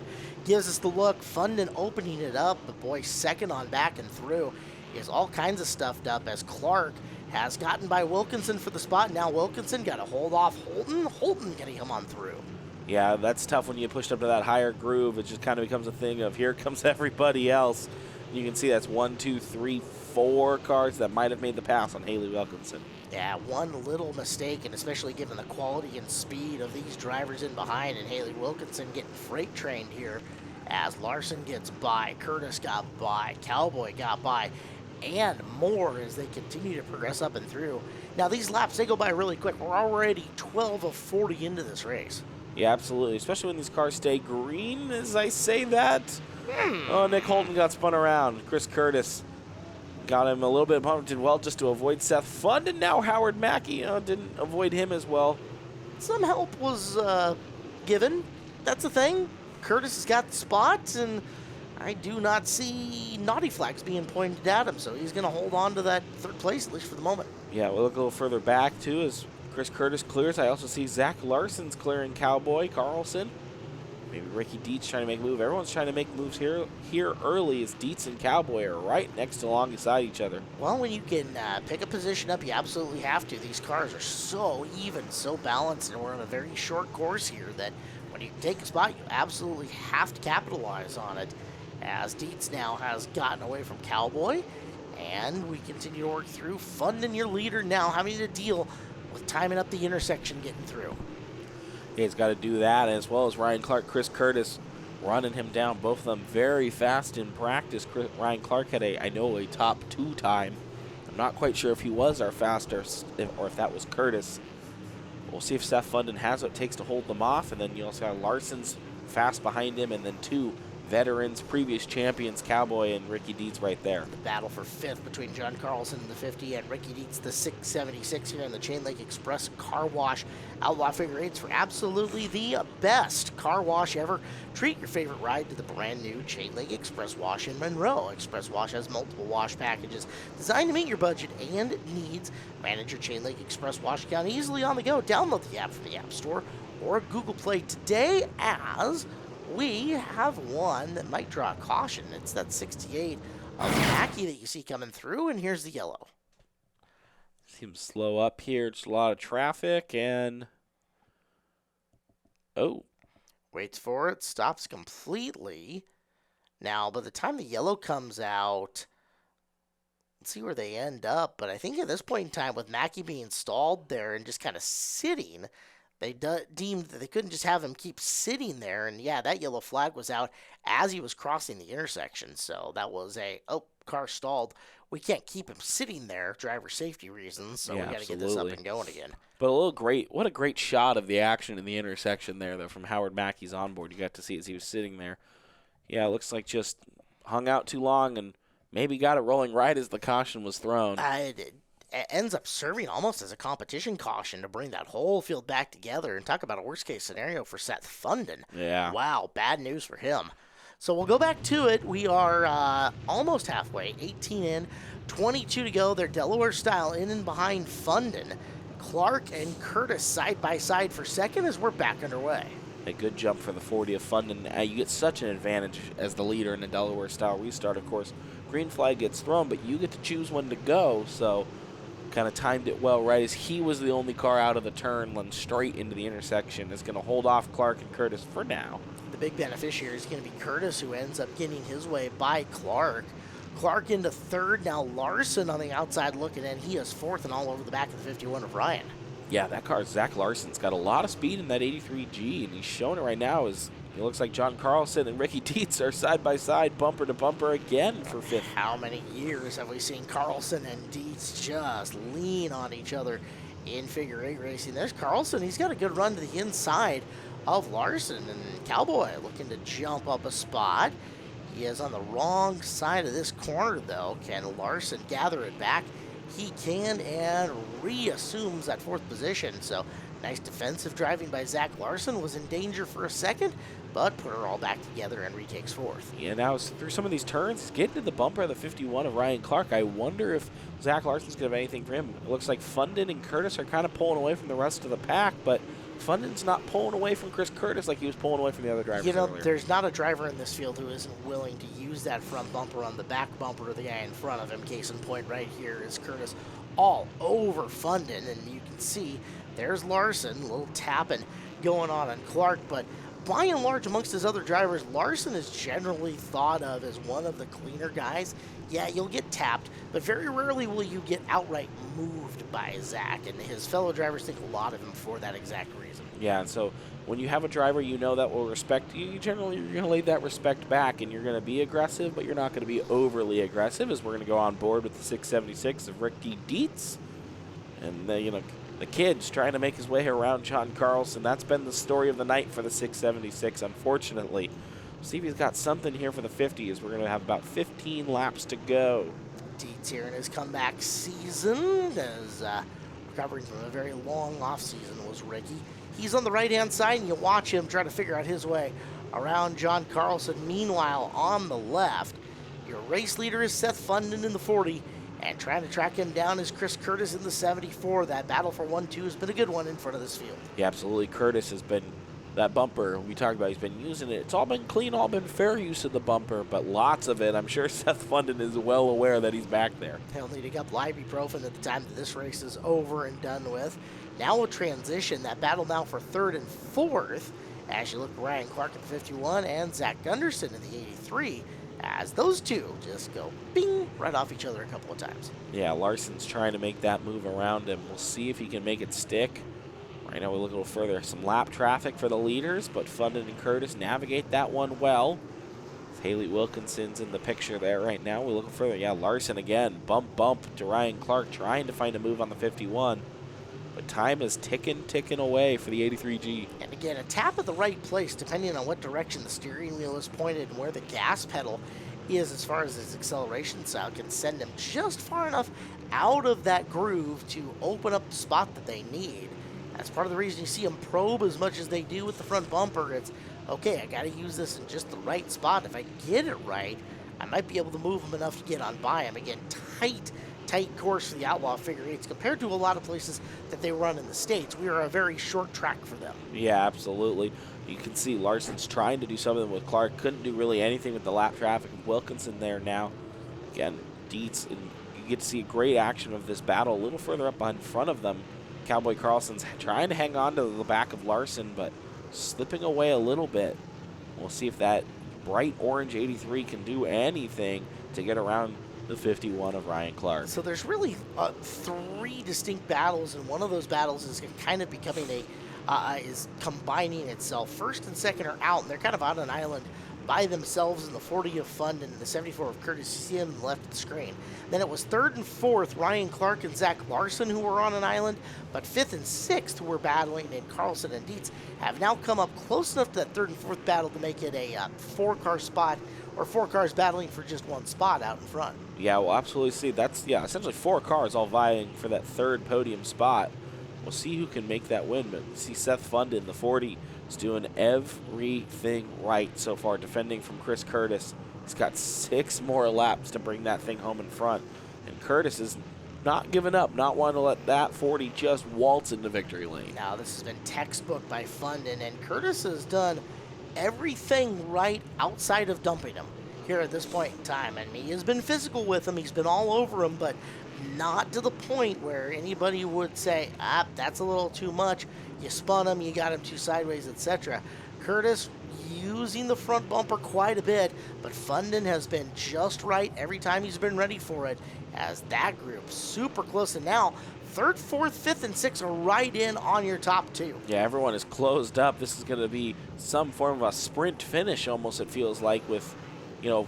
gives us the look. Funden opening it up, but boy, 2nd on back and through is all kinds of stuffed up as Clark has gotten by Wilkinson for the spot. Now Wilkinson got to hold off Holton. Holton getting him on through. Yeah, that's tough when you push up to that higher groove. It just kind of becomes a thing of here comes everybody else. You can see that's 1, 2, 3, 4 cars that might have made the pass on Haley Wilkinson. Yeah, one little mistake, and especially given the quality and speed of these drivers in behind, and Haley Wilkinson getting freight trained here as Larson gets by, Curtis got by, Cowboy got by, and more as they continue to progress up and through. Now, these laps, they go by really quick. We're already 12 of 40 into this race. Yeah, absolutely, especially when these cars stay green as I say that. Oh, Nick Holton got spun around. Chris Curtis got him a little bit bumped, did well just to avoid Seth Fund, and now Howard Mackey didn't avoid him as well. Some help was given. That's the thing. Curtis has got the spots, and I do not see naughty flags being pointed at him, so he's going to hold on to that third place, at least for the moment. Yeah, we'll look a little further back, too, as Chris Curtis clears. I also see Zach Larson's clearing Cowboy Carlson. Maybe Ricky Dietz trying to make a move. Everyone's trying to make moves here early as Dietz and Cowboy are right next to alongside each other. Well, when you can pick a position up, you absolutely have to. These cars are so even, so balanced, and we're on a very short course here that when you take a spot, you absolutely have to capitalize on it, as Dietz now has gotten away from Cowboy, and we continue to work through. Fundin, your leader, now having to deal with timing up the intersection, getting through. He's got to do that, as well as Ryan Clark, Chris Curtis running him down. Both of them very fast in practice. Ryan Clark had a top 2 time. I'm not quite sure if he was our fastest or if that was Curtis. We'll see if Seth Fundin has what it takes to hold them off. And then you also got Larson's fast behind him, and then 2 veterans, previous champions, Cowboy and Ricky Dietz right there. The battle for 5th between John Carlson in the 50 and Ricky Dietz the 676 here in the Chain Lake Express Car Wash Outlaw Figure 8s for absolutely the best car wash ever. Treat your favorite ride to the brand new Chain Lake Express Wash in Monroe. Express Wash has multiple wash packages designed to meet your budget and needs. Manage your Chain Lake Express Wash account easily on the go. Download the app from the App Store or Google Play today, as we have one that might draw a caution. It's that 68 of Mackey that you see coming through, and here's the yellow. Seems slow up here. Just a lot of traffic, and waits for it, stops completely. Now, by the time the yellow comes out, let's see where they end up. But I think at this point in time, with Mackey being stalled there and just kind of sitting, they deemed that they couldn't just have him keep sitting there. And yeah, that yellow flag was out as he was crossing the intersection. So that was car stalled. We can't keep him sitting there, driver safety reasons. So yeah, we got to get this up and going again. But what a great shot of the action in the intersection there, though, from Howard Mackey's onboard. You got to see as he was sitting there. Yeah, it looks like just hung out too long and maybe got it rolling right as the caution was thrown. It ends up serving almost as a competition caution to bring that whole field back together, and talk about a worst-case scenario for Seth Fundin. Yeah. Wow, bad news for him. So we'll go back to it. We are almost halfway, 18 in, 22 to go. They're Delaware style in and behind Fundin. Clark and Curtis side by side for second as we're back underway. A good jump for the 40 of Fundin. You get such an advantage as the leader in a Delaware style restart. Of course, green flag gets thrown, but you get to choose when to go. So kind of timed it well right as he was the only car out of the turn, run straight into the intersection. Is going to hold off Clark and Curtis for now. The big beneficiary is going to be Curtis, who ends up getting his way by Clark. Clark into third. Now Larson on the outside looking in. He is fourth and all over the back of the 51 of Ryan. Yeah, that car, Zach Larson's got a lot of speed in that 83G, and he's showing it right now as it looks like John Carlson and Ricky Dietz are side by side, bumper to bumper again for 5th. How many years have we seen Carlson and Dietz just lean on each other in figure 8 racing? There's Carlson. He's got a good run to the inside of Larson, and Cowboy looking to jump up a spot. He is on the wrong side of this corner, though. Can Larson gather it back? He can, and reassumes that 4th position. So nice defensive driving by Zach Larson. Was in danger for a second, but put her all back together and retakes 4th. Yeah, now through some of these turns, he's getting to the bumper of the 51 of Ryan Clark. I wonder if Zach Larson's going to have anything for him. It looks like Fundin and Curtis are kind of pulling away from the rest of the pack, but Fundin's not pulling away from Chris Curtis like he was pulling away from the other drivers earlier. There's not a driver in this field who isn't willing to use that front bumper on the back bumper of the guy in front of him. Case in point right here is Curtis all over Fundin, and you can see there's Larson, a little tapping going on Clark, but by and large, amongst his other drivers, Larson is generally thought of as one of the cleaner guys. Yeah, you'll get tapped, but very rarely will you get outright moved by Zach, and his fellow drivers think a lot of him for that exact reason. Yeah, and so when you have a driver you know that will respect you, you're going to lay that respect back, and you're going to be aggressive, but you're not going to be overly aggressive, as we're going to go on board with the 676 of Ricky Dietz. And, the kid's trying to make his way around John Carlson. That's been the story of the night for the 676, unfortunately. See if he's got something here for the 50, as we're going to have about 15 laps to go. Dietz here in his comeback season, as recovering from a very long offseason was Ricky. He's on the right-hand side, and you watch him try to figure out his way around John Carlson. Meanwhile, on the left, your race leader is Seth Funden in the 40, and trying to track him down is Chris Curtis in the 74. That battle for 1-2 has been a good one in front of this field. Yeah, absolutely. Curtis has been, that bumper we talked about, he's been using it. It's all been clean, all been fair use of the bumper, but lots of it. I'm sure Seth Funden is well aware that he's back there. He'll need to get ibuprofen at the time that this race is over and done with. Now a transition, that battle now for 3rd and 4th, as you look at Ryan Clark in the 51 and Zach Gunderson in the 83, as those two just go bing right off each other a couple of times. Yeah, Larson's trying to make that move around him. We'll see if he can make it stick. Right now we look a little further. Some lap traffic for the leaders, but Funden and Curtis navigate that one well. Haley Wilkinson's in the picture there right now. We're looking further. Yeah, Larson again. Bump to Ryan Clark, trying to find a move on the 51. But time is ticking away for the 83G. And again, a tap at the right place, depending on what direction the steering wheel is pointed and where the gas pedal is as far as his acceleration style, can send him just far enough out of that groove to open up the spot that they need. That's part of the reason you see them probe as much as they do with the front bumper. It's, okay, I got to use this in just the right spot. If I get it right, I might be able to move him enough to get on by him. Again, tight course for the Outlaw figure eights compared to a lot of places that they run in the States. We are a very short track for them. Yeah, absolutely. You can see Larson's trying to do something with Clark. Couldn't do really anything with the lap traffic. Wilkinson there now. Again, Dietz, and you get to see great action of this battle a little further up in front of them. Cowboy Carlson's trying to hang on to the back of Larson, but slipping away a little bit. We'll see if that bright orange 83 can do anything to get around the 51 of Ryan Clark. So there's really 3 distinct battles, and one of those battles is kind of becoming is combining itself. 1st and 2nd are out, and they're kind of on an island by themselves in the 40 of Funden and the 74 of Curtis. You see him left of the screen. Then it was 3rd and 4th, Ryan Clark and Zach Larson, who were on an island, but 5th and 6th, who were battling, and Carlson and Dietz have now come up close enough to that 3rd and 4th battle to make it a 4-car spot, or 4 cars battling for just one spot out in front. Yeah, we'll absolutely see. That's, essentially 4 cars all vying for that 3rd podium spot. We'll see who can make that win, but see Seth Funden, the 40, is doing everything right so far, defending from Chris Curtis. He's got 6 more laps to bring that thing home in front. And Curtis is not giving up, not wanting to let that 40 just waltz into victory lane. Now, this has been textbook by Funden, and Curtis has done everything right outside of dumping him here at this point in time. And he has been physical with him. He's been all over him, but not to the point where anybody would say, that's a little too much. You spun him, you got him too sideways, etc. Curtis using the front bumper quite a bit, but Funden has been just right every time he's been ready for it, as that group super close. And now 3rd, 4th, 5th, and 6th are right in on your top 2. Yeah, everyone is closed up. This is going to be some form of a sprint finish almost, it feels like, with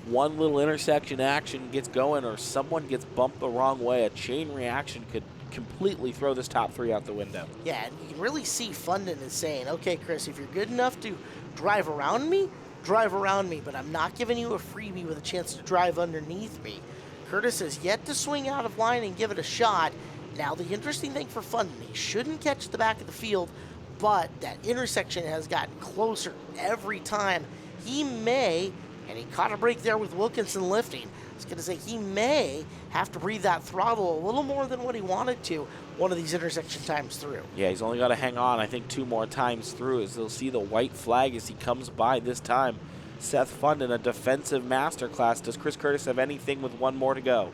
one little intersection action gets going or someone gets bumped the wrong way. A chain reaction could completely throw this top 3 out the window. Yeah, and you can really see Funden is saying, okay, Chris, if you're good enough to drive around me, but I'm not giving you a freebie with a chance to drive underneath me. Curtis has yet to swing out of line and give it a shot. Now, the interesting thing for Funden, he shouldn't catch the back of the field, but that intersection has gotten closer every time. He may, and he caught a break there with Wilkinson lifting. I was going to say he may have to breathe that throttle a little more than what he wanted to one of these intersection times through. Yeah, he's only got to hang on, I think, 2 more times through, as they'll see the white flag as he comes by this time. Seth Funden, a defensive masterclass. Does Chris Curtis have anything with 1 more to go?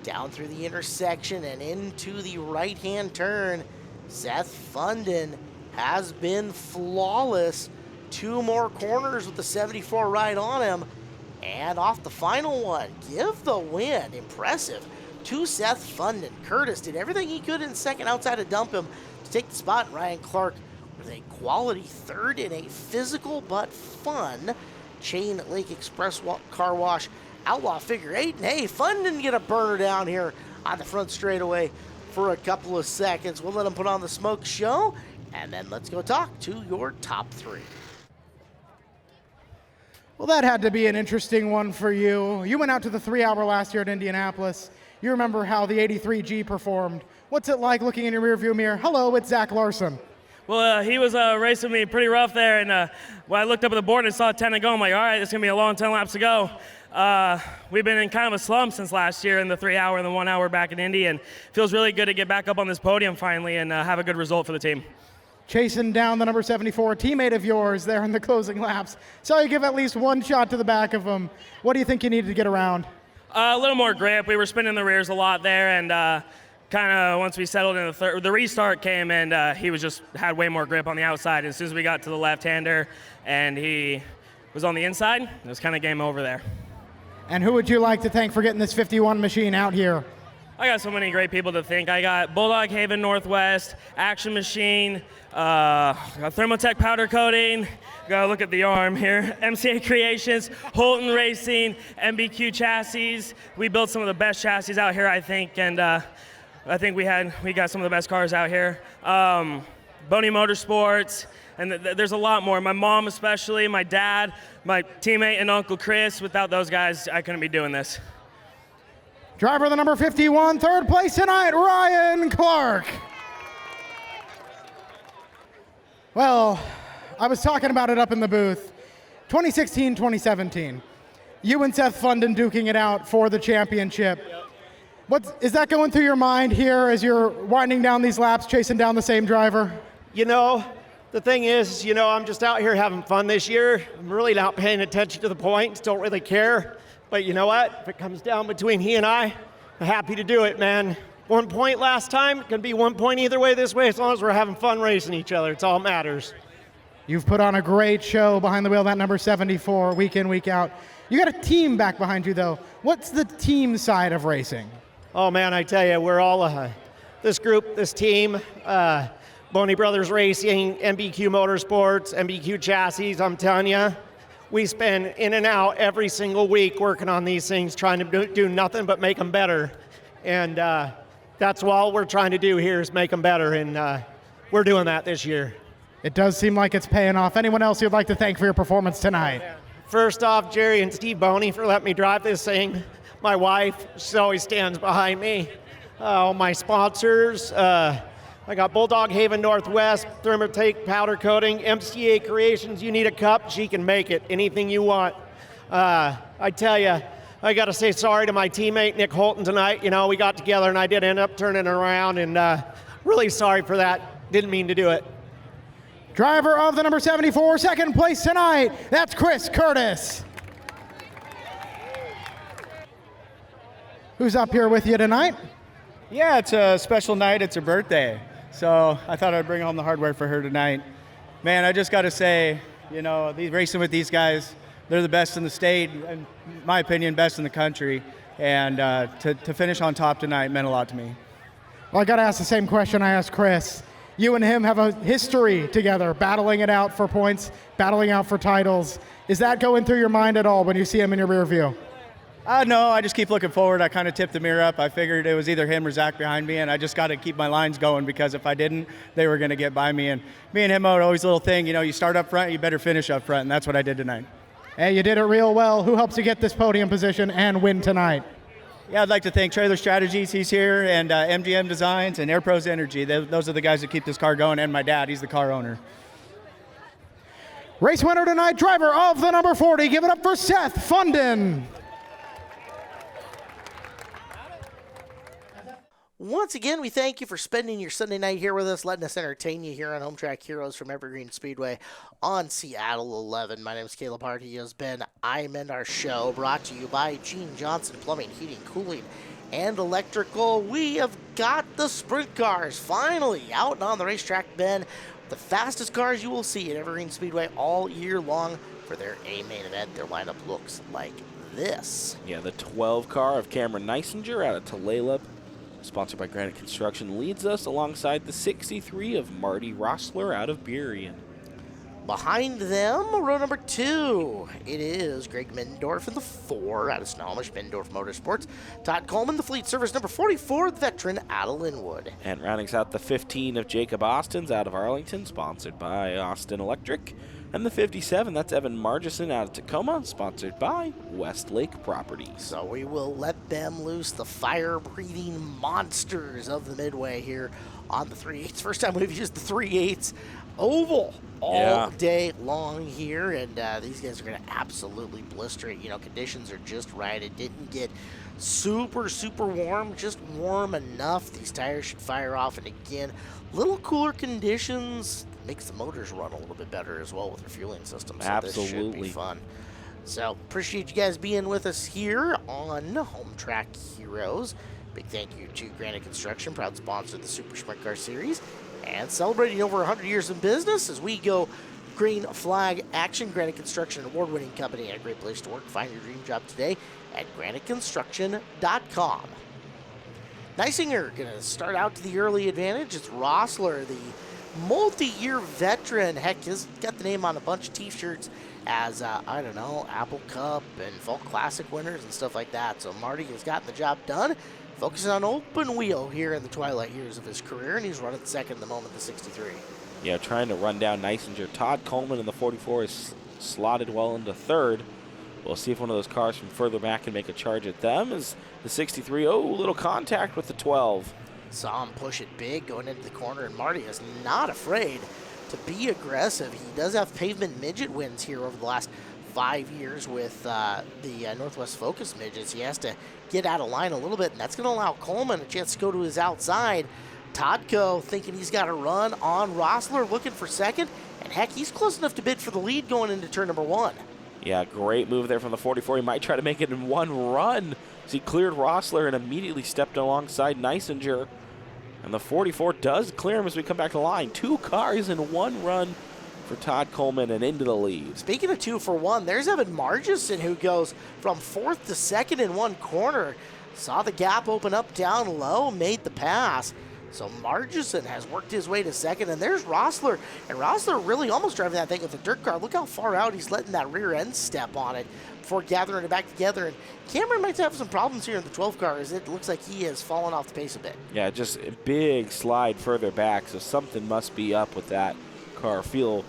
Down through the intersection and into the right-hand turn. Seth Funden has been flawless. 2 more corners with the 74 right on him. And off the final one, give the win. Impressive to Seth Funden. Curtis did everything he could in second outside to dump him to take the spot. And Ryan Clark with a quality third in a physical but fun Chain Lake Express Car Wash Outlaw Figure 8. And hey, Funden get a burner down here on the front straightaway for a couple of seconds. We'll let him put on the smoke show, and then let's go talk to your top 3. Well, that had to be an interesting one for you. You went out to the 3-hour last year at Indianapolis. You remember how the 83G performed. What's it like looking in your rearview mirror? Hello, it's Zach Larson. Well, he was racing me pretty rough there, and when I looked up at the board and saw 10 to go, I'm like, all right, it's going to be a long 10 laps to go. We've been in kind of a slump since last year in the 3-hour and the 1 hour back in Indy, and it feels really good to get back up on this podium finally and have a good result for the team. Chasing down the number 74, a teammate of yours there in the closing laps. Saw you give at least one shot to the back of him. What do you think you needed to get around? A little more grip. We were spinning the rears a lot there, and kind of once we settled in the third, the restart came, and he was just had way more grip on the outside. And as soon as we got to the left-hander and he was on the inside, it was kind of game over there. And who would you like to thank for getting this 51 machine out here? I got so many great people to thank. I got Bulldog Haven Northwest, Action Machine, got Thermotech Powder Coating, gotta look at the arm here, MCA Creations, Holton Racing, MBQ Chassis. We built some of the best chassis out here, I think, and I think we got some of the best cars out here. Boney Motorsports, and there's a lot more. My mom especially, my dad, my teammate and Uncle Chris. Without those guys, I couldn't be doing this. Driver of the number 51, third place tonight, Ryan Clark. Well, I was talking about it up in the booth. 2016, 2017. You and Seth Funden duking it out for the championship. Is that going through your mind here as you're winding down these laps, chasing down the same driver? You know, the thing is, I'm just out here having fun this year. I'm really not paying attention to the points, don't really care. But you know what? If it comes down between he and I'm happy to do it, man. 1 point last time, it can be 1 point either way this way, as long as we're having fun racing each other. It's all that matters. You've put on a great show behind the wheel, that number 74, week in, week out. You got a team back behind you, though. What's the team side of racing? Oh, man, I tell you, we're all this group, this team, Boney Brothers Racing, MBQ Motorsports, MBQ Chassis, I'm telling you, we spend in and out every single week working on these things, trying to do nothing but make them better. And that's all we're trying to do here is make them better, and we're doing that this year. It does seem like it's paying off. Anyone else you'd like to thank for your performance tonight? First off, Jerry and Steve Boney for letting me drive this thing. My wife, she always stands behind me. All my sponsors, I got Bulldog Haven Northwest, Thermotech Powder Coating, MCA Creations. You need a cup, she can make it. Anything you want. I tell you, I got to say sorry to my teammate Nick Holton tonight. We got together and I did end up turning it around, and really sorry for that. Didn't mean to do it. Driver of the number 74, second place tonight, that's Chris Curtis. Who's up here with you tonight? Yeah, it's a special night. It's her birthday. So I thought I'd bring home the hardware for her tonight. Man, I just got to say, racing with these guys, they're the best in the state, in my opinion, best in the country. And to finish on top tonight meant a lot to me. Well, I got to ask the same question I asked Chris. You and him have a history together, battling it out for points, battling out for titles. Is that going through your mind at all when you see him in your rear view? No, I just keep looking forward. I kind of tipped the mirror up. I figured it was either him or Zach behind me, and I just got to keep my lines going, because if I didn't, they were going to get by me. And me and him are always a little thing, you start up front, you better finish up front, and that's what I did tonight. Hey, you did it real well. Who helps you get this podium position and win tonight? Yeah, I'd like to thank Trailer Strategies, he's here, and MGM Designs and Air Pros Energy. Those are the guys that keep this car going, and my dad, he's the car owner. Race winner tonight, driver of the number 40. Give it up for Seth Funden. Once again, we thank you for spending your Sunday night here with us, letting us entertain you here on Home Track Heroes from Evergreen Speedway on Seattle 11. My name is Caleb Hart. He has been I'm in our show, brought to you by Gene Johnson Plumbing, Heating, Cooling, and Electrical. We have got the sprint cars finally out on the racetrack, Ben. the fastest cars you will see at Evergreen Speedway all year long for their A main event. Their lineup looks like this. Yeah, the 12 car of Cameron Neisinger out of Tulalip, sponsored by Granite Construction, leads us alongside the 63 of Marty Rossler out of Burien. Behind them, row number 2, it is Greg Middendorf in the 4 out of Snohomish, Middendorf Motorsports. Todd Coleman, the fleet service number 44, the veteran out of Linwood. And rounding out the 15 of Jacob Austins out of Arlington, sponsored by Austin Electric. And the 57, that's Evan Margison out of Tacoma, sponsored by Westlake Properties. So we will let them loose, the fire-breathing monsters of the Midway here on the 3/8. First time we've used the 3/8 oval all day long here, and these guys are going to absolutely blister it. You know, conditions are just right. It didn't get super warm, just warm enough. These tires should fire off, and again, little cooler conditions makes the motors run a little bit better as well with their fueling system. So this should be fun. So appreciate you guys being with us here on Home Track Heroes. Big thank you to Granite Construction, proud sponsor of the Super Sprint Car Series, and celebrating over 100 years in business as we go green flag action. Granite Construction, award-winning company and a great place to work. Find your dream job today at graniteconstruction.com. Neisinger going to start out to the early advantage. It's Rossler, the multi-year veteran. Heck, he's got the name on a bunch of t-shirts as, I don't know, Apple Cup and Fall Classic winners and stuff like that. So Marty has gotten the job done, focusing on open wheel here in the twilight years of his career, and he's running second at the moment, the 63. Yeah, trying to run down Neisinger. Todd Coleman in the 44 is slotted well into third. We'll see if one of those cars from further back can make a charge at them. As the 63, little contact with the 12. Saw him push it big going into the corner, and Marty is not afraid to be aggressive. He does have pavement midget wins here over the last 5 years with the Northwest Focus midgets. He has to get out of line a little bit, and that's going to allow Coleman a chance to go to his outside. Todco thinking he's got a run on Rossler, looking for second, and heck, he's close enough to bid for the lead going into turn number 1. Yeah, great move there from the 44. He might try to make it in one run as he cleared Rossler and immediately stepped alongside Neisinger. And the 44 does clear him as we come back to the line. 2 cars in one run for Todd Coleman and into the lead. Speaking of 2 for 1, there's Evan Margison who goes from 4th to 2nd in one corner. Saw the gap open up down low, made the pass. So Margison has worked his way to 2nd, and there's Rossler. And Rossler really almost driving that thing with a dirt car. Look how far out he's letting that rear end step on it before gathering it back together. And Cameron might have some problems here in the 12 car as it looks like he has fallen off the pace a bit. Yeah, just a big slide further back, so something must be up with that car. Feel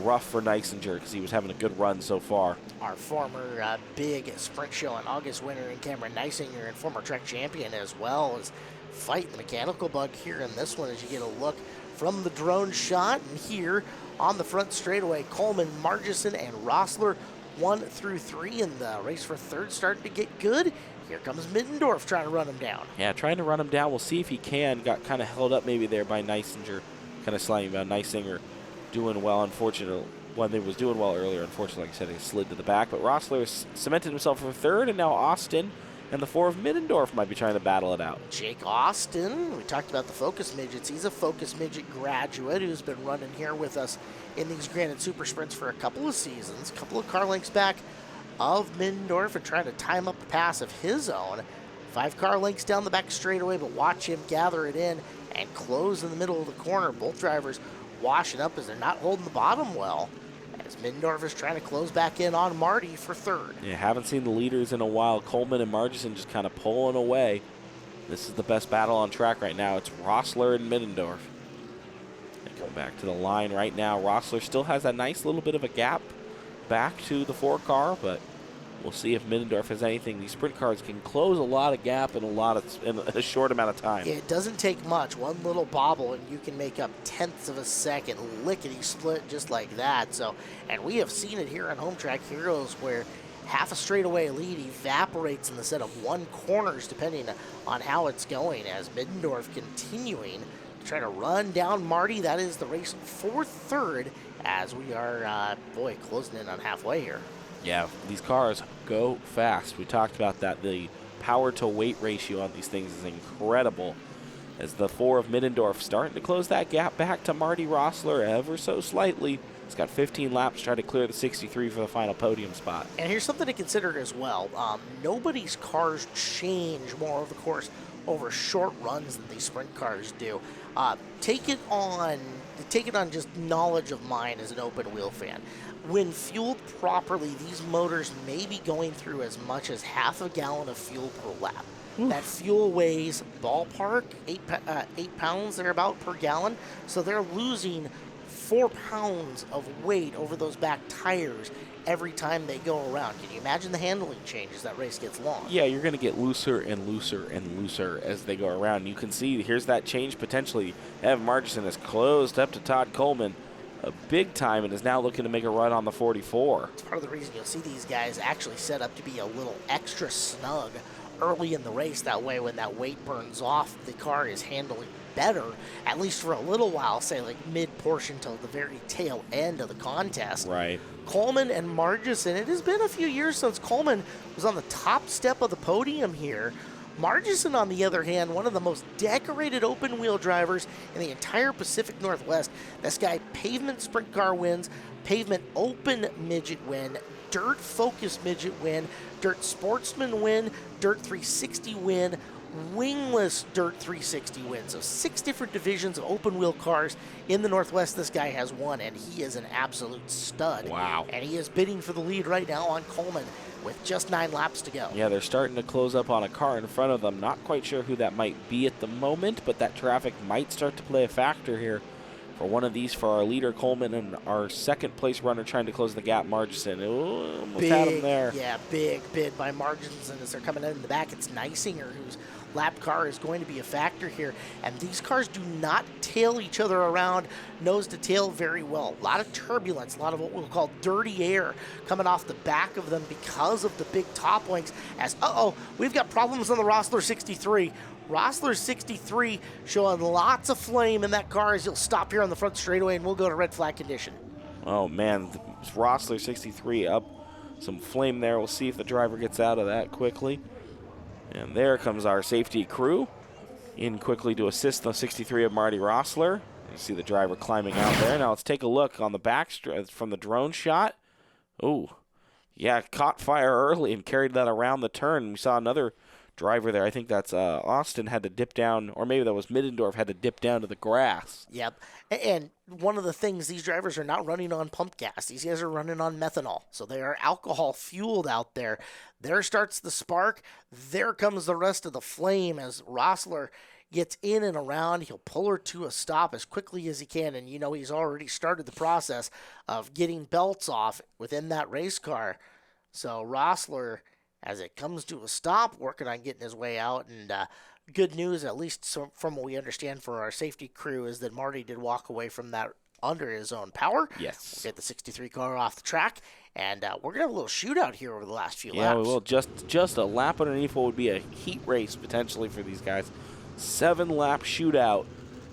rough for Neisinger because he was having a good run so far. Our former big sprint show in August winner in Cameron Neisinger and former track champion as well is fighting the mechanical bug here in this one as you get a look from the drone shot. And here on the front straightaway, Coleman, Margison, and Rossler 1 through 3 in the race for third starting to get good. Here comes Middendorf trying to run him down. Yeah, trying to run him down. We'll see if he can. Got kind of held up maybe there by Neisinger, kind of sliding about. Neisinger doing well, unfortunately. When they was doing well earlier, unfortunately, like I said, he slid to the back. But Rossler cemented himself for third, and now Austin and the 4 of Middendorf might be trying to battle it out. Jake Austin, we talked about the Focus Midgets. He's a Focus Midget graduate who's been running here with us in these Granite Super Sprints for a couple of seasons, a couple of car lengths back of Middendorf and trying to time up a pass of his own. 5 car lengths down the back straightaway, but watch him gather it in and close in the middle of the corner. Both drivers washing up as they're not holding the bottom well, as Middendorf is trying to close back in on Marty for third. Yeah, haven't seen the leaders in a while. Coleman and Margison just kind of pulling away. This is the best battle on track right now. It's Rossler and Middendorf. They go back to the line right now. Rossler still has a nice little bit of a gap back to the 4 car, but we'll see if Middendorf has anything. These sprint cars can close a lot of gap in a short amount of time. It doesn't take much. One little bobble and you can make up tenths of a second, lickety split just like that. So, and we have seen it here on Home Track Heroes where half a straightaway lead evaporates in the set of 1 corners depending on how it's going, as Middendorf continuing to try to run down Marty. That is the race for third as we are, closing in on halfway here. Yeah, these cars go fast. We talked about that. The power to weight ratio on these things is incredible. as the 4 of Middendorf starting to close that gap back to Marty Rossler ever so slightly. He's got 15 laps, trying to clear the 63 for the final podium spot. And here's something to consider as well. Nobody's cars change more of the course over short runs than these sprint cars do. Take it on just knowledge of mine as an open wheel fan. When fueled properly, these motors may be going through as much as half a gallon of fuel per lap. That fuel weighs ballpark 8 pounds thereabout per gallon, so they're losing 4 pounds of weight over those back tires every time they go around. Can you imagine the handling change as that race gets long? Yeah, you're going to get looser and looser and looser as they go around. You can see here's that change potentially. Evan Marchison has closed up to Todd Coleman a big time and is now looking to make a run on the 44. It's part of the reason you'll see these guys actually set up to be a little extra snug early in the race. That way when that weight burns off, the car is handling better, at least for a little while, say like mid-portion till the very tail end of the contest. Right. Coleman and Marchison, it has been a few years since Coleman was on the top step of the podium here. Marchison, on the other hand, one of the most decorated open-wheel drivers in the entire Pacific Northwest. This guy, pavement sprint car wins, pavement open midget win, dirt focus midget win, dirt sportsman win, dirt 360 win, wingless dirt 360 win. So 6 different divisions of open-wheel cars in the Northwest this guy has won, and he is an absolute stud. Wow. And he is bidding for the lead right now on Coleman with just 9 laps to go. Yeah, they're starting to close up on a car in front of them. Not quite sure who that might be at the moment, but that traffic might start to play a factor here for one of these for our leader Coleman and our second place runner trying to close the gap, Marchison. Ooh, almost had him there. Yeah, big bid by Marchison as they're coming in the back. It's Neisinger whose lap car is going to be a factor here. And these cars do not tail each other around nose to tail very well. A lot of turbulence, a lot of what we'll call dirty air coming off the back of them because of the big top wings. As, we've got problems on the Rossler 63. Rossler 63 showing lots of flame in that car as you'll stop here on the front straightaway and we'll go to red flag condition. Oh man, Rossler 63 up some flame there. We'll see if the driver gets out of that quickly. And there comes our safety crew in quickly to assist the 63 of Marty Rossler. You see the driver climbing out there. Now let's take a look on the back from the drone shot. Oh, yeah, caught fire early and carried that around the turn. We saw another driver there. I think that's Austin had to dip down, or maybe that was Middendorf had to dip down to the grass. Yep. And one of the things, these drivers are not running on pump gas. These guys are running on methanol. So they are alcohol fueled out there. There starts the spark. There comes the rest of the flame as Rossler gets in and around. He'll pull her to a stop as quickly as he can. And, you know, he's already started the process of getting belts off within that race car. So Rossler, as it comes to a stop, working on getting his way out. And good news, at least from what we understand for our safety crew, is that Marty did walk away from that under his own power. Yes. We'll get the 63 car off the track, and we're going to have a little shootout here over the last few laps. Yeah, we will. Just a lap underneath what would be a heat race potentially for these guys. 7-lap shootout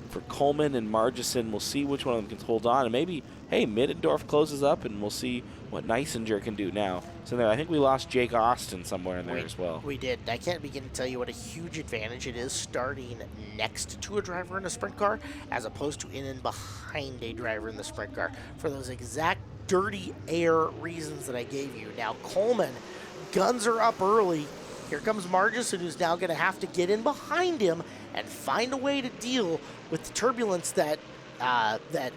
for Coleman and Marchison. We'll see which one of them can hold on. And maybe, hey, Middendorf closes up, and we'll see what Neisinger can do now. So there, I think we lost Jake Austin somewhere in there as well. We did. I can't begin to tell you what a huge advantage it is starting next to a driver in a sprint car as opposed to in and behind a driver in the sprint car for those exact dirty air reasons that I gave you. Now, Coleman, guns are up early. Here comes Marchison, who's now going to have to get in behind him and find a way to deal with the turbulence that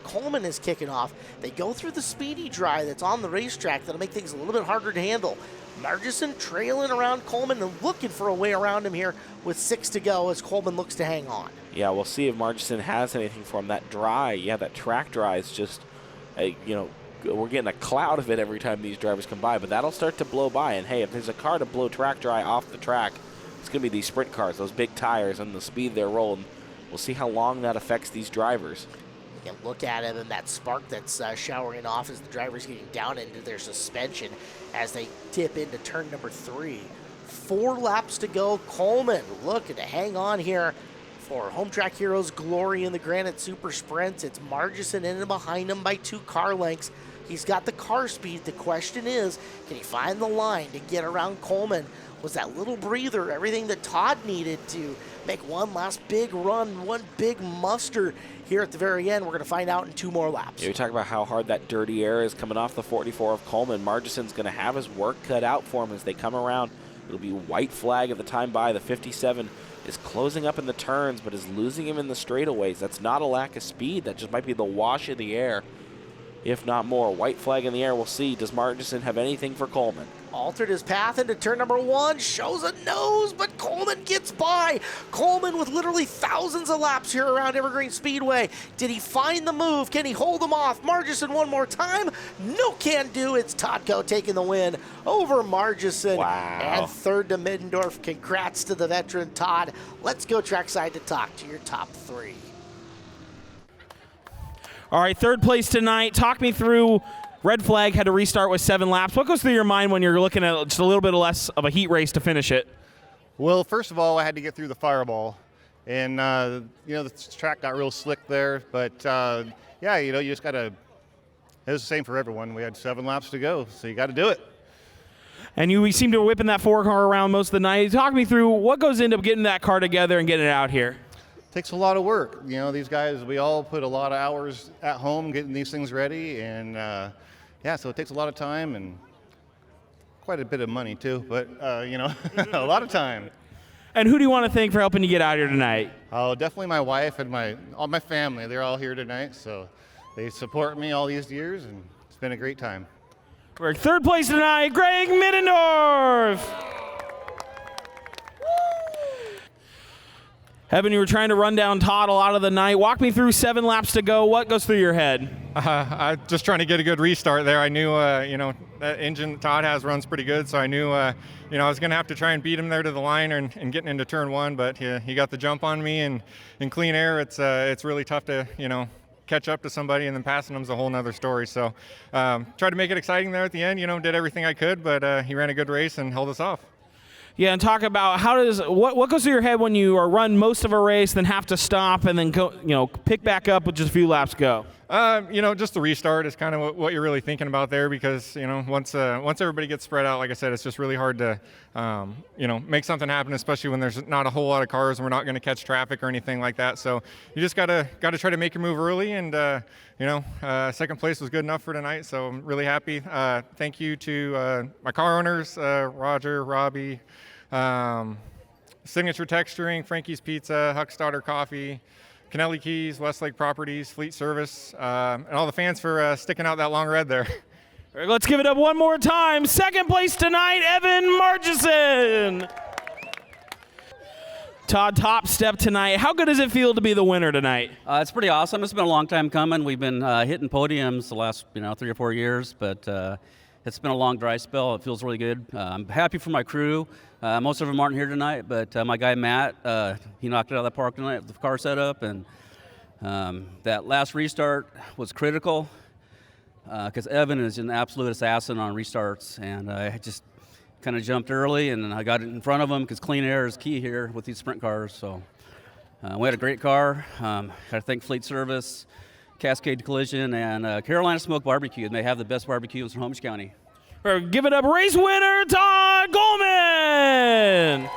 Coleman is kicking off. They go through the speedy dry that's on the racetrack that'll make things a little bit harder to handle. Marchison trailing around Coleman and looking for a way around him here with 6 to go as Coleman looks to hang on. Yeah, we'll see if Marchison has anything for him. That dry, that track dry is just, we're getting a cloud of it every time these drivers come by, but that'll start to blow by. And hey, if there's a car to blow track dry off the track, it's going to be these sprint cars, those big tires and the speed they're rolling. We'll see how long that affects these drivers. You can look at it and that spark that's showering off as the driver's getting down into their suspension as they dip into turn number 3. 4 laps to go. Coleman looking to hang on here for Home Track Heroes glory in the Granite Super Sprints. It's Marchison in and behind him by 2 car lengths. He's got the car speed. The question is, can he find the line to get around Coleman? Was that little breather everything that Todd needed to make one last big run, one big muster here at the very end? We're going to find out in 2 more laps. Yeah, we talk about how hard that dirty air is coming off the 44 of Coleman. Margison's going to have his work cut out for him as they come around. It'll be white flag at the time by. The 57 is closing up in the turns, but is losing him in the straightaways. That's not a lack of speed. That just might be the wash of the air, if not more. White flag in the air. We'll see. Does Margison have anything for Coleman? Altered his path into turn number 1, shows a nose, but Coleman gets by. Coleman with literally thousands of laps here around Evergreen Speedway. Did he find the move? Can he hold him off? Margison one more time? No can do. It's Todco taking the win over Margison. Wow. And third to Middendorf. Congrats to the veteran Todd. Let's go trackside to talk to your top 3. All right, third place tonight. Talk me through. Red flag had to restart with 7 laps. What goes through your mind when you're looking at just a little bit less of a heat race to finish it? Well, first of all, I had to get through the fireball. And, the track got real slick there. But, you just got to – it was the same for everyone. We had 7 laps to go, so you got to do it. And you seem to be whipping that 4-car around most of the night. Talk me through what goes into getting that car together and getting it out here. Takes a lot of work. These guys, we all put a lot of hours at home getting these things ready. And, so it takes a lot of time and quite a bit of money too, but, a lot of time. And who do you want to thank for helping you get out here tonight? Oh, definitely my wife and all my family. They're all here tonight, so they support me all these years, and it's been a great time. We're third place tonight, Greg Middendorf. Evan, you were trying to run down Todd a lot of the night. Walk me through 7 laps to go. What goes through your head? I'm just trying to get a good restart there. I knew, that engine Todd has runs pretty good, so I knew, I was going to have to try and beat him there to the line and getting into turn 1, but he got the jump on me, and in clean air, it's really tough to, catch up to somebody, and then passing them's a whole nother story. So tried to make it exciting there at the end, did everything I could, but he ran a good race and held us off. Yeah, and talk about what goes through your head when you are run most of a race, then have to stop, and then go, pick back up with just a few laps to go. Just the restart is kind of what you're really thinking about there, because once everybody gets spread out, like I said, it's just really hard to make something happen, especially when there's not a whole lot of cars and we're not going to catch traffic or anything like that. So you just gotta try to make your move early, and second place was good enough for tonight. So I'm really happy. Thank you to my car owners, Roger, Robbie. Signature Texturing, Frankie's Pizza, Huckstadter Coffee, Kennelly Keys, Westlake Properties, Fleet Service, and all the fans for sticking out that long red there. All right, let's give it up one more time. Second place tonight, Evan Margison. Todd, top step tonight. How good does it feel to be the winner tonight? It's pretty awesome. It's been a long time coming. We've been hitting podiums the last 3 or 4 years, but it's been a long dry spell. It feels really good. I'm happy for my crew. Most of them aren't here tonight, but my guy Matt, he knocked it out of the park tonight with the car setup, and that last restart was critical because Evan is an absolute assassin on restarts, and I just kind of jumped early, and I got it in front of him because clean air is key here with these sprint cars. So we had a great car. Got to thank Fleet Service, Cascade Collision, and Carolina Smoke Barbecue. They have the best barbecues in Holmes County. Give it up, race winner, Todd Coleman.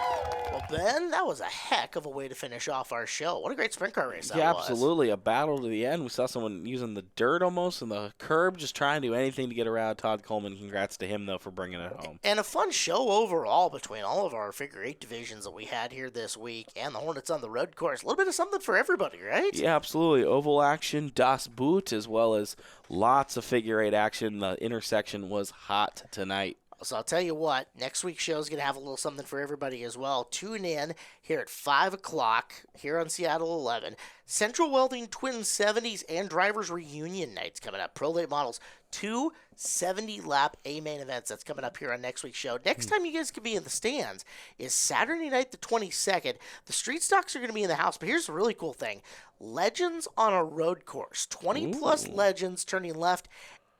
Well, Ben, that was a heck of a way to finish off our show. What a great sprint car race that Yeah, was. absolutely. A battle to the end. We saw someone using the dirt almost and the curb, just trying to do anything to get around Todd Coleman. Congrats to him, though, for bringing it home. And a fun show overall between all of our figure 8 divisions that we had here this week and the Hornets on the road course. A little bit of something for everybody, right? Yeah, absolutely. Oval action, Das Boot, as well as lots of figure 8 action. The intersection was hot tonight. So I'll tell you what, next week's show is going to have a little something for everybody as well. Tune in here at 5 o'clock here on Seattle 11. Central Welding Twin 70s and Drivers Reunion Nights coming up. Pro Late Models, 2 70-lap A-main events. That's coming up here on next week's show. Next time you guys can be in the stands is Saturday night the 22nd. The street stocks are going to be in the house, but here's the really cool thing. Legends on a road course. 20-plus legends turning left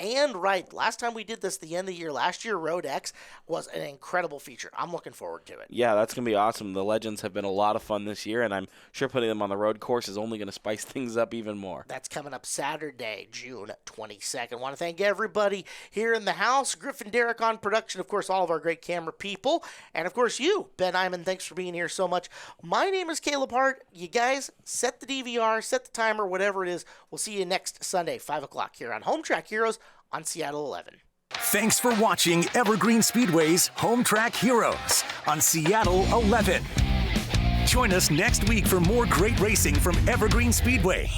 and right. Last time we did this, the end of the year, last year, Road X was an incredible feature. I'm looking forward to it. Yeah, that's going to be awesome. The Legends have been a lot of fun this year, and I'm sure putting them on the road course is only going to spice things up even more. That's coming up Saturday, June 22nd. Want to thank everybody here in the house, Griffin Derrick on production, of course, all of our great camera people, and of course you, Ben Iman. Thanks for being here so much. My name is Caleb Hart. You guys set the DVR, set the timer, whatever it is. We'll see you next Sunday, 5 o'clock here on Home Track Heroes on Seattle 11. Thanks for watching Evergreen Speedway's Home Track Heroes on Seattle 11. Join us next week for more great racing from Evergreen Speedway.